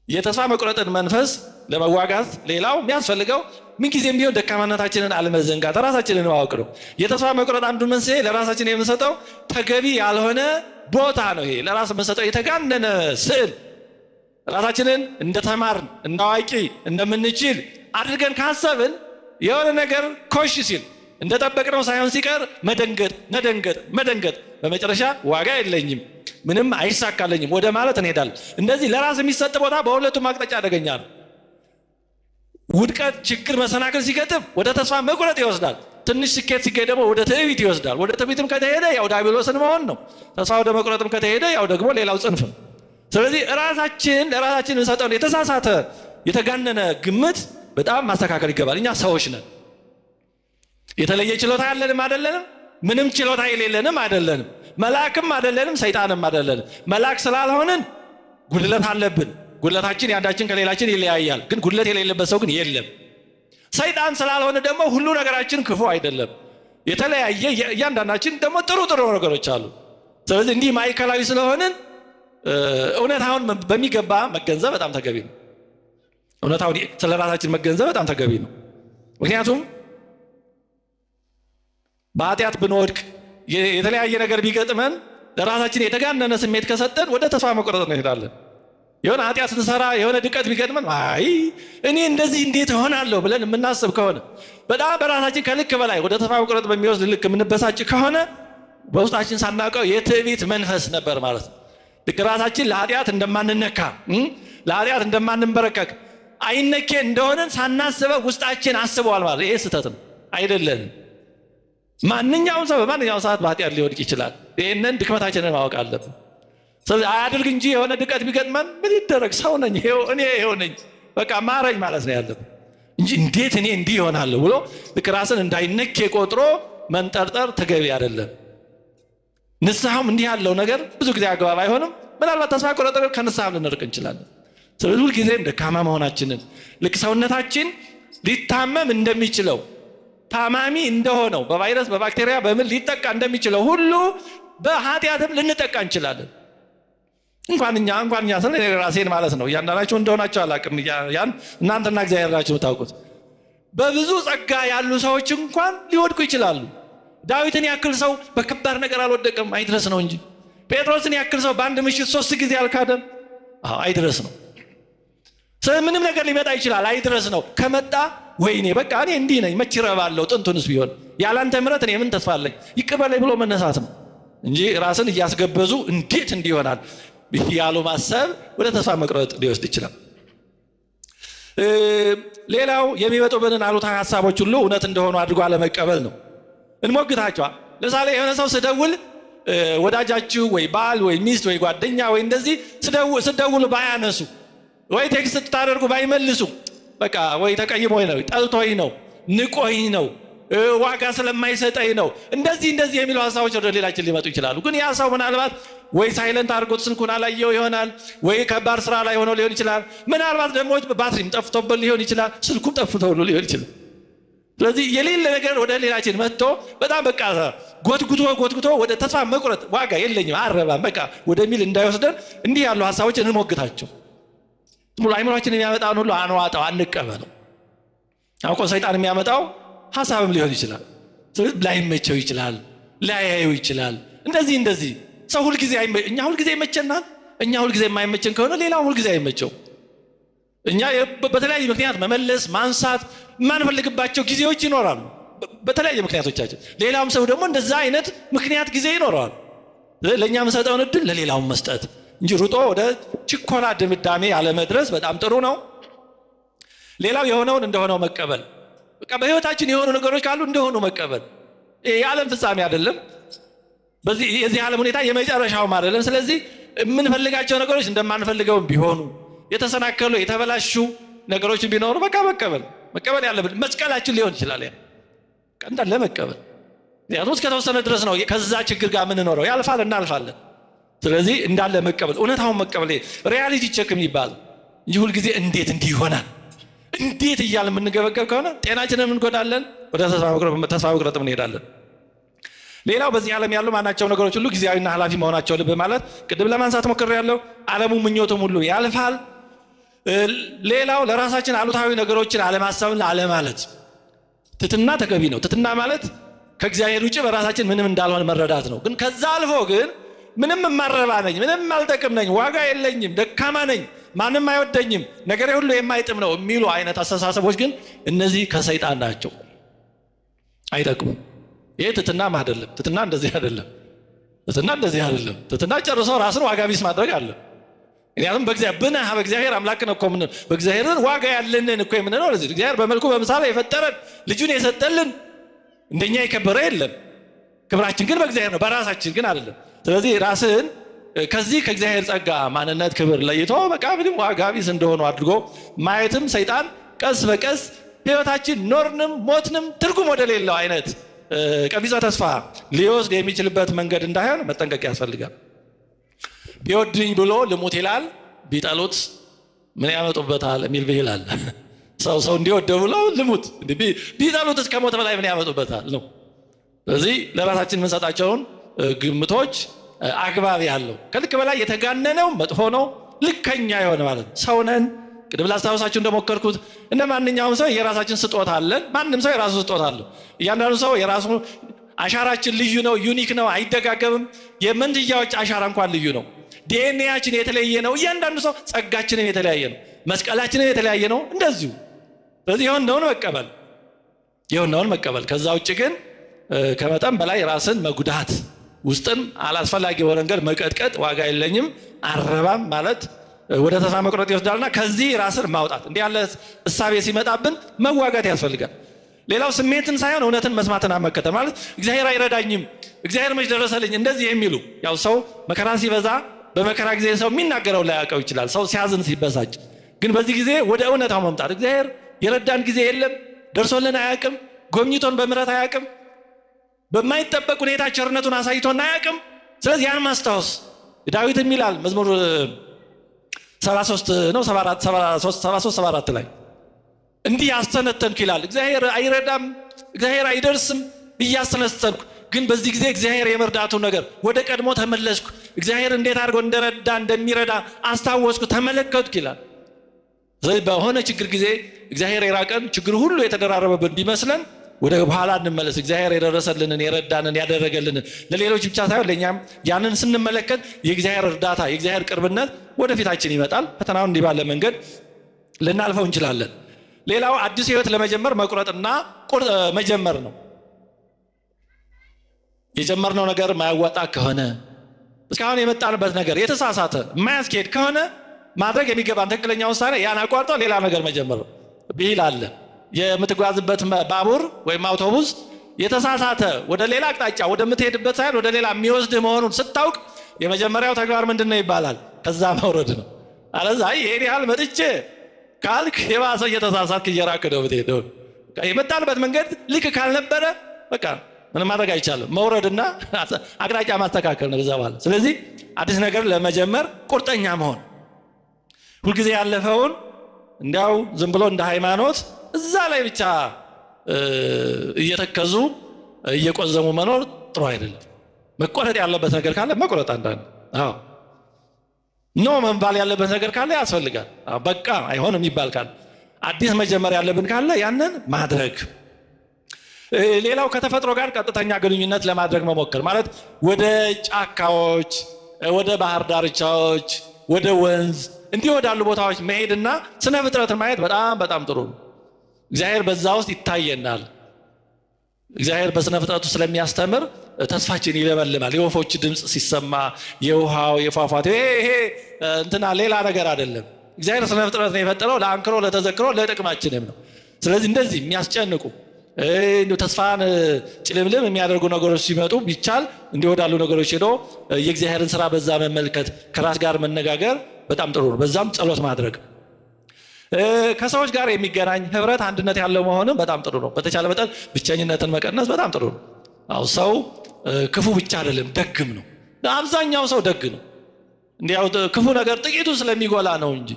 የተስፋ መቁረጥን መንፈስ ለመዋጋት ሌላው የሚያስፈልገው ምንጊዜም ቢሆን ደካማነታችንን አለመዘንጋት፣ ራሳችንን ማወቅ ነው። የተስፋ መቁረጥ አንዱ መንስኤ ለራሳችን የምንሰጠው ተገቢ ያልሆነ ቦታ ነው። ይሄ ለራስ የምንሰጠው የተጋነነ ስዕል፣ ራሳችንን እንደተማርን እንዳዋቂ እንደምንችል አድርገን ካሰብን የሆነ ነገር ኮሽ ሲል እንደጠበቅነው ሳይሆን ሲቀር መደንገጥ፣ በመጨረሻ ዋጋ የለኝም ምንም አይሳካለኝም ወደ ማለት እንሄዳለን። እንደዚህ ለራስ የሚሰጥ ቦታ በሁለቱም አቅጣጫ አደገኛ ነው። ውድቀት፣ ችግር፣ መሰናክል ሲገጥም ወደ ተስፋ መቁረጥ ይወስዳል። ትንሽ ስኬት ሲገኝ ደግሞ ወደ ትዕቢት ይወስዳል። ወደ ትዕቢትም ከተሄደ ያው ዲያብሎስን መሆን ነው። ተስፋ ወደ መቁረጥም ከተሄደ ያው ደግሞ ሌላው ጽንፍ። ስለዚህ ለራሳችን እንሰጠውን የተሳሳተ የተጋነነ ግምት በጣም ማስተካከል ይገባል። እኛ ሰዎች ነን። የተለየ ችሎታ ያለንም አይደለንም፣ ምንም ችሎታ የሌለንም አይደለንም፣ መልአክም አይደለንም፣ ሰይጣንም አይደለንም። መልአክ ስላልሆንን ጉድለት አለብን። ጉድለታችን ያንዳችን ከሌላችን ይለያያል። ግን ጉድለት የሌለበት ሰው ግን የለም። ሰይጣን ስላልሆነ ደግሞ ሁሉ ነገራችን ክፉ አይደለም። የተለያየ እያንዳንዳችን ደግሞ ጥሩ ነገሮች አሉ። ስለዚህ እንዲህ ማዕከላዊ ስለሆንን እውነታውን በሚገባ መገንዘብ በጣም ተገቢ ነው። እውነታውን ስለ ራሳችን መገንዘብ በጣም ተገቢ ነው። ምክንያቱም በኃጢአት ብንወድቅ የተለያየ ነገር ቢገጥመን ለራሳችን የተጋነነ ስሜት ከሰጠን ወደ ተስፋ መቁረጥ እንሄዳለን። የሆነ ኃጢአት ስንሰራ የሆነ ድቀት ቢገጥመን አይ እኔ እንደዚህ እንዴት እሆናለሁ ብለን የምናስብ ከሆነ በጣም በራሳችን ከልክ በላይ ወደ ተስፋ መቁረጥ በሚወስድ ልክ የምንበሳጭ ከሆነ በውስጣችን ሳናውቀው የትዕቢት መንፈስ ነበር ማለት ነው። ልክ ራሳችን ለኃጢአት እንደማንነካ ለኃጢአት እንደማንበረከክ አይነኬ እንደሆነን ሳናስበው ውስጣችን አስበዋል ማለት ይሄ ስህተት ነው። አይደለንም። ማንኛውም ሰው በማንኛውም ሰዓት በኃጢአት ሊወድቅ ይችላል። ይህንን ድክመታችንን ማወቅ አለብን። ስለዚህ አያድርግ እንጂ የሆነ ድቀት ቢገጥመን ምን ይደረግ ሰው ነኝ እኔ ነኝ በቃ ማረኝ ማለት ነው ያለብን እንጂ እንዴት እኔ እንዲህ ይሆናለሁ ብሎ ልክ ራስን እንዳይነኬ ቆጥሮ መንጠርጠር ተገቢ አይደለም። ንስሐም እንዲህ ያለው ነገር ብዙ ጊዜ አግባብ አይሆንም። ምናልባት ተስፋ ቆርጠን ከንስሐም ልንርቅ እንችላለን። ስለዚህ ሁልጊዜም ደካማ መሆናችንን ልክ ሰውነታችን ሊታመም እንደሚችለው ታማሚ እንደሆነው በቫይረስ በባክቴሪያ በምን ሊጠቃ እንደሚችለው ሁሉ በኃጢአትም ልንጠቃ እንችላለን። እንኳን እኛ ስለ ራሴን ማለት ነው። እያንዳንዳችሁ እንደሆናችሁ አላውቅም። ያን እናንተና እግዚአብሔር ናችሁ የምታውቁት። በብዙ ጸጋ ያሉ ሰዎች እንኳን ሊወድቁ ይችላሉ። ዳዊትን ያክል ሰው በከባድ ነገር አልወደቀም፣ አይድረስ ነው እንጂ። ጴጥሮስን ያክል ሰው በአንድ ምሽት 3 ጊዜ አልካደም፣ አይድረስ ነው። ምንም ነገር ሊመጣ ይችላል፣ አይድረስ ነው። ከመጣ ወይኔ በቃ እኔ እንዲህ ነኝ መች እረባለሁ፣ ጥንቱንስ ቢሆን ያላንተ ምሕረት እኔ ምን ተስፋ አለኝ ይቅበለኝ ብሎ መነሳት ነው እንጂ ራስን እያስገበዙ እንዴት እንዲህ ይሆናል ያሉ ማሰብ ወደ ተስፋ መቁረጥ ሊወስድ ይችላል። ሌላው የሚመጡብንን አሉታዊ ሀሳቦች ሁሉ እውነት እንደሆኑ አድርጎ አለመቀበል ነው። እንሞግታቸዋል። ለምሳሌ የሆነ ሰው ስደውል ወዳጃችሁ ወይ ባል ወይ ሚስት ወይ ጓደኛ ወይ እንደዚህ ስደውሉ ባያነሱ ወይ ቴክስት ስታደርጉ ባይመልሱ በቃ ወይ ተቀይሞኝ ነው፣ ጠልቶኝ ነው፣ ንቆኝ ነው፣ ዋጋ ስለማይሰጠኝ ነው፣ እንደዚህ የሚሉ ሀሳቦች ወደ ሌላችን ሊመጡ ይችላሉ። ግን ያ ሰው ምናልባት ወይ ሳይለንት አድርጎት ስልኩን አላየው ይሆናል፣ ወይ ከባድ ስራ ላይ ሆኖ ሊሆን ይችላል። ምናልባት ደግሞ ባትሪም ጠፍቶበት ሊሆን ይችላል፣ ስልኩም ጠፍቶ ሊሆን ይችላል። ስለዚህ የሌለ ነገር ወደ ሌላችን መጥቶ በጣም በቃ ጎትጉቶ ወደ ተስፋ መቁረጥ ዋጋ የለኝም አረባም በቃ ወደሚል እንዳይወስደን እንዲህ ያሉ ሀሳቦች እንሞግታቸው። ሙሉ አይምሮአችን የሚያመጣውን ሁሉ አንዋጣው፣ አንቀበለው። አውቆ ሰይጣን የሚያመጣው ሐሳብም ሊሆን ይችላል። ላይመቸው ይችላል፣ ላያየው ይችላል። እንደዚህ ሰው ሁሉ ጊዜ እኛ ሁሉ ጊዜ ይመቸናል። እኛ ሁሉ ጊዜ የማይመቸን ከሆነ ሌላው ሁሉ ጊዜ አይመቸው። እኛ በተለያየ ምክንያት መመለስ ማንሳት ማንፈልግባቸው ጊዜዎች ይኖራሉ በተለያየ ምክንያቶቻችን። ሌላውም ሰው ደግሞ እንደዛ አይነት ምክንያት ጊዜ ይኖራል። ለኛ መስጠውን እድል ለሌላው መስጠት እንጂ ሩጦ ወደ ችኮላ ድምዳሜ ያለመድረስ በጣም ጥሩ ነው። ሌላው የሆነውን እንደሆነው መቀበል። በቃ በህይወታችን የሆኑ ነገሮች ካሉ እንደሆኑ መቀበል። የዓለም ፍጻሜ አይደለም። በዚህ የዚህ ዓለም ሁኔታ የመጨረሻውም አይደለም። ስለዚህ የምንፈልጋቸው ነገሮች እንደማንፈልገውም ቢሆኑ የተሰናከሉ የተበላሹ ነገሮች ቢኖሩ በቃ መቀበል ያለብን መስቀላችን ሊሆን ይችላል። ያ እንዳለ መቀበል። ያቱስ ከተወሰነ ድረስ ነው ከዛ ችግር ጋር ምን ኖረው ያልፋል እናልፋለን። ስለዚህ እንዳለ መቀበል፣ እውነታውን መቀበል፣ ሪያሊቲ ቼክ የሚባል እንጂ ሁሉ ጊዜ እንዴት እንዲህ ይሆናል እንዴት እያልን የምንገበገብ ከሆነ ጤናችንን እንጎዳለን፣ ወደ ተስፋ መቁረጥ እንሄዳለን። ሌላው በዚህ ዓለም ያሉ ማናቸው ነገሮች ሁሉ ጊዜያዊና ኃላፊ መሆናቸው ልብ ማለት ቅድም ለማንሳት ሞክሬያለሁ። ዓለሙ ምኞቱም ሁሉ ያልፋል። ሌላው ለራሳችን አሉታዊ ነገሮችን አለማሰብና አለማለት ትትና ተገቢ ነው። ትትና ማለት ከእግዚአብሔር ውጭ በራሳችን ምንም እንዳልሆነ መረዳት ነው። ግን ከዛ አልፎ ግን ምንም የማረባ ነኝ፣ ምንም አልጠቅም ነኝ፣ ዋጋ የለኝም፣ ደካማ ነኝ፣ ማንም አይወደኝም፣ ነገሬ ሁሉ የማይጥም ነው የሚሉ አይነት አስተሳሰቦች ግን እነዚህ ከሰይጣን ናቸው፣ አይጠቅሙም። ይሄ ትትናም አይደለም። ትትና እንደዚህ አይደለም። ትትና ጨርሶ ራስን ዋጋ ቢስ ማድረግ አለ። ምክንያቱም በእግዚአብሔር አምላክ ነው እኮ በእግዚአብሔርን ዋጋ ያለንን እኮ የምንለው ለዚህ እግዚአብሔር በመልኩ በምሳሌ የፈጠረን ልጁን የሰጠልን እንደኛ የከበረ የለም። ክብራችን ግን በእግዚአብሔር ነው፣ በራሳችን ግን አይደለም። ስለዚህ ራስን ከዚህ ከእግዚአብሔር ጸጋ ማንነት ክብር ለይቶ በቃ ምንም ዋጋ ቢስ እንደሆኑ አድርጎ ማየትም ሰይጣን ቀስ በቀስ ህይወታችን ኖርንም ሞትንም ትርጉም ወደሌለው አይነት ቀቢጸ ተስፋ ሊወስድ የሚችልበት መንገድ እንዳይሆን መጠንቀቅ ያስፈልጋል። ቢወድኝ ብሎ ልሙት ይላል፣ ቢጠሉት ምን ያመጡበታል የሚል ብሂል አለ። ሰው እንዲወደ ብሎ ልሙት፣ ቢጠሉት እስከ ሞት በላይ ምን ያመጡበታል ነው። ስለዚህ ለራሳችን የምንሰጣቸውን ግምቶች አግባብ ያለው ከልክ በላይ የተጋነነው መጥፎ ነው፣ ልከኛ የሆነ ማለት ነው። ሰው ነን። ቅድም ላስታውሳችሁ እንደሞከርኩት እንደ ማንኛውም ሰው የራሳችን ስጦታ አለን። ማንም ሰው የራሱ ስጦታ አለው። እያንዳንዱ ሰው የራሱ አሻራችን ልዩ ነው፣ ዩኒክ ነው፣ አይደጋገብም። የመንትያዎች አሻራ እንኳን ልዩ ነው። ዲኤንኤያችን የተለያየ ነው። እያንዳንዱ ሰው ጸጋችንም የተለያየ ነው፣ መስቀላችንም የተለያየ ነው። እንደዚሁ ስለዚህ የሆነውን መቀበል ከዛ ውጭ ግን ከመጠን በላይ ራስን መጉዳት ውስጥን አላስፈላጊ በሆነ ነገር መቀጥቀጥ ዋጋ የለኝም አረባም ማለት ወደ ተስፋ መቁረጥ ይወስዳልና ከዚህ ራስን ማውጣት እንዲህ ያለ እሳቤ ሲመጣብን መዋጋት ያስፈልጋል። ሌላው ስሜትን ሳይሆን እውነትን መስማትና መከተል ማለት እግዚአብሔር አይረዳኝም፣ እግዚአብሔር መች ደረሰልኝ እንደዚህ የሚሉ ያው ሰው መከራ ሲበዛ በመከራ ጊዜ ሰው የሚናገረው ላያውቀው ይችላል። ሰው ሲያዝን ሲበሳጭ፣ ግን በዚህ ጊዜ ወደ እውነታው መምጣት እግዚአብሔር የረዳን ጊዜ የለም፣ ደርሶልን አያውቅም፣ ጎብኝቶን በምሕረት አያውቅም፣ በማይጠበቅ ሁኔታ ቸርነቱን አሳይቶን አያውቅም። ስለዚህ ያን ማስታወስ ዳዊትም ይላል መዝሙር 73 ላይ እንዲህ ያስተነተንኩ ይላል። እግዚአብሔር አይረዳም፣ እግዚአብሔር አይደርስም እያስተነተንኩ ግን በዚህ ጊዜ እግዚአብሔር የመርዳቱን ነገር ወደ ቀድሞ ተመለስኩ፣ እግዚአብሔር እንዴት አድርጎ እንደረዳ እንደሚረዳ አስታወስኩ፣ ተመለከትኩ ይላል። ስለዚህ በሆነ ችግር ጊዜ እግዚአብሔር የራቀን ችግር ሁሉ የተደራረበብን ቢመስለን ወደ በኋላ እንመለስ። እግዚአብሔር የደረሰልንን የረዳንን ያደረገልንን ለሌሎች ብቻ ሳይሆን ለእኛም ያንን ስንመለከት የእግዚአብሔር እርዳታ የእግዚአብሔር ቅርብነት ወደፊታችን ይመጣል። ፈተናውን እንዲህ ባለ መንገድ ልናልፈው እንችላለን። ሌላው አዲስ ህይወት ለመጀመር መቁረጥና መጀመር ነው። የጀመርነው ነገር ማያዋጣ ከሆነ እስካሁን የመጣንበት ነገር የተሳሳተ የማያስኬድ ከሆነ ማድረግ የሚገባን ትክክለኛ ውሳኔ ያን አቋርጦ ሌላ ነገር መጀመር ነው። ብሂል አለ። የምትጓዝበት ባቡር ወይም አውቶቡስ የተሳሳተ ወደ ሌላ አቅጣጫ ወደምትሄድበት ሳይሆን ወደ ሌላ የሚወስድህ መሆኑን ስታውቅ የመጀመሪያው ተግባር ምንድን ነው ይባላል? ከዛ መውረድ ነው። አለዛ ይሄን ያህል መጥቼ ካልክ የባሰ እየተሳሳትክ እየራክ ነው የምትሄደው። የመጣንበት መንገድ ልክ ካልነበረ በቃ ምንም ማድረግ አይቻልም። መውረድና አቅጣጫ ማስተካከል ነው ከዛ በኋላ። ስለዚህ አዲስ ነገር ለመጀመር ቁርጠኛ መሆን፣ ሁልጊዜ ያለፈውን እንዲያው ዝም ብሎ እንደ ሃይማኖት እዛ ላይ ብቻ እየተከዙ እየቆዘሙ መኖር ጥሩ አይደለም። መቆረጥ ያለበት ነገር ካለ መቆረጥ፣ አንዳንድ ኖ መባል ያለበት ነገር ካለ ያስፈልጋል። በቃ አይሆንም ይባል ካለ አዲስ መጀመር ያለብን ካለ ያንን ማድረግ። ሌላው ከተፈጥሮ ጋር ቀጥተኛ ግንኙነት ለማድረግ መሞከር ማለት ወደ ጫካዎች፣ ወደ ባህር ዳርቻዎች፣ ወደ ወንዝ እንዲህ ወዳሉ ቦታዎች መሄድና ስነ ፍጥረትን ማየት በጣም በጣም ጥሩ ነው። እግዚአብሔር በዛ ውስጥ ይታየናል። እግዚአብሔር በስነ ፍጥረቱ ስለሚያስተምር ተስፋችን ይለመልማል። የወፎች ድምፅ ሲሰማ፣ የውሃው የፏፏቴው ይሄ እንትና ሌላ ነገር አይደለም። እግዚአብሔር ስነ ፍጥረት ነው የፈጠረው ለአንክሮ ለተዘክሮ ለጥቅማችንም ነው። ስለዚህ እንደዚህ የሚያስጨንቁ ተስፋን ጭልምልም የሚያደርጉ ነገሮች ሲመጡ ቢቻል እንዲህ ወዳሉ ነገሮች ሄዶ የእግዚአብሔርን ስራ በዛ መመልከት፣ ከራስ ጋር መነጋገር በጣም ጥሩ ነው። በዛም ጸሎት ማድረግ፣ ከሰዎች ጋር የሚገናኝ ህብረት፣ አንድነት ያለው መሆንም በጣም ጥሩ ነው። በተቻለ መጠን ብቸኝነትን መቀነስ በጣም ጥሩ ነው። አው ሰው ክፉ ብቻ አይደለም ደግም ነው። አብዛኛው ሰው ደግ ነው። እንዲያው ክፉ ነገር ጥቂቱ ስለሚጎላ ነው እንጂ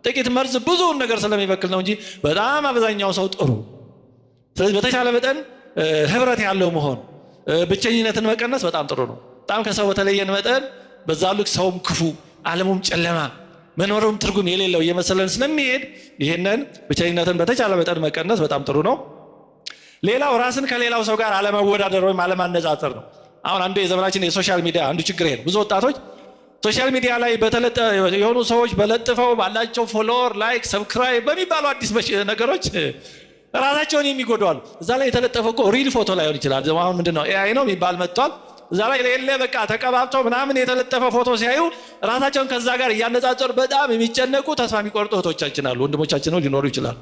ጥቂት መርዝ ብዙውን ነገር ስለሚበክል ነው እንጂ በጣም አብዛኛው ሰው ጥሩ። ስለዚህ በተቻለ መጠን ህብረት ያለው መሆን፣ ብቸኝነትን መቀነስ በጣም ጥሩ ነው። በጣም ከሰው በተለየን መጠን በዛ ልክ ሰውም ክፉ ዓለሙም ጨለማ መኖሩም ትርጉም የሌለው እየመሰለን ስለሚሄድ ይህንን ብቸኝነትን በተቻለ መጠን መቀነስ በጣም ጥሩ ነው። ሌላው ራስን ከሌላው ሰው ጋር አለመወዳደር ወይም አለማነጻጸር ነው። አሁን አንዱ የዘመናችን የሶሻል ሚዲያ አንዱ ችግር ይሄ ነው። ብዙ ወጣቶች ሶሻል ሚዲያ ላይ የሆኑ ሰዎች በለጥፈው ባላቸው ፎሎወር፣ ላይክ፣ ሰብስክራይብ በሚባሉ አዲስ ነገሮች ራሳቸውን የሚጎዱ አሉ። እዛ ላይ የተለጠፈው እኮ ሪል ፎቶ ላይሆን ይችላል። አሁን ምንድነው ኤአይ ነው የሚባል መጥቷል። እዛ ላይ ሌለ በቃ ተቀባብተው ምናምን የተለጠፈ ፎቶ ሲያዩ ራሳቸውን ከዛ ጋር እያነጻጸሩ በጣም የሚጨነቁ ተስፋ የሚቆርጡ እህቶቻችን አሉ፣ ወንድሞቻችን ሊኖሩ ይችላል።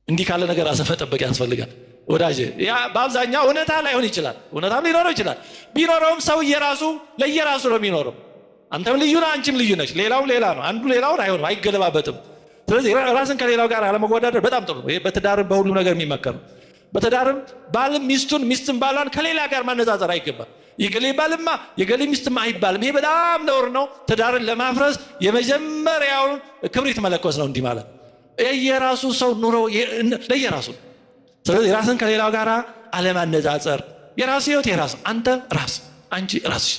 እንዲህ ካለ ነገር ራስን መጠበቅ ያስፈልጋል ወዳጅ። ያ በአብዛኛው እውነታ ላይሆን ይችላል፣ እውነታም ሊኖረው ይችላል። ቢኖረውም ሰው ለየራሱ ነው የሚኖረው። አንተም ልዩ ነህ፣ አንቺም ልዩ ነች፣ ሌላውም ሌላ ነው። አንዱ ሌላውን አይሆንም፣ አይገለባበጥም። ስለዚህ ራስን ከሌላው ጋር አለመወዳደር በጣም ጥሩ ነው። ይሄ በትዳርም በሁሉ ነገር የሚመከር ነው። በትዳርም ባልም ሚስትን ባሏን ከሌላ ጋር ማነጻጸር አይገባም። የገሌ ባልማ የገሌ ሚስትማ አይባልም። ይሄ በጣም ነውር ነው። ትዳርን ለማፍረስ የመጀመሪያውን ክብሪት መለኮስ ነው። እንዲህ ማለት የየራሱ ሰው ኑሮ ለየራሱ። ስለዚህ ራስን ከሌላው ጋር አለማነጻጸር። የራስ ህይወት የራስ፣ አንተ ራስ፣ አንቺ ራስሽ፣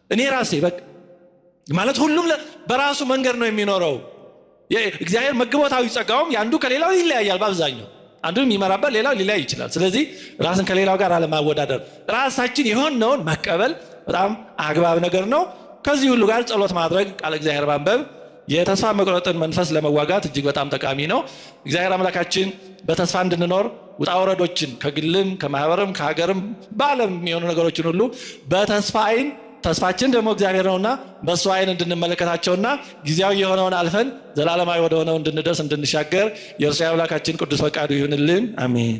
እኔ ራሴ በቃ ማለት ሁሉም በራሱ መንገድ ነው የሚኖረው። እግዚአብሔር መግቦታዊ ጸጋውም ያንዱ ከሌላው ይለያያል። በአብዛኛው አንዱን የሚመራበት ሌላው ሊለያይ ይችላል። ስለዚህ ራስን ከሌላው ጋር አለማወዳደር፣ ራሳችን የሆነውን መቀበል በጣም አግባብ ነገር ነው። ከዚህ ሁሉ ጋር ጸሎት ማድረግ፣ ቃለ እግዚአብሔር ማንበብ የተስፋ መቁረጥን መንፈስ ለመዋጋት እጅግ በጣም ጠቃሚ ነው። እግዚአብሔር አምላካችን በተስፋ እንድንኖር ውጣ ወረዶችን ከግልም ከማህበርም ከሀገርም በዓለም የሚሆኑ ነገሮችን ሁሉ በተስፋ አይን፣ ተስፋችን ደግሞ እግዚአብሔር ነውና በሱ አይን እንድንመለከታቸውና ጊዜያዊ የሆነውን አልፈን ዘላለማዊ ወደሆነው እንድንደርስ እንድንሻገር የእርሱ አምላካችን ቅዱስ ፈቃዱ ይሁንልን። አሜን።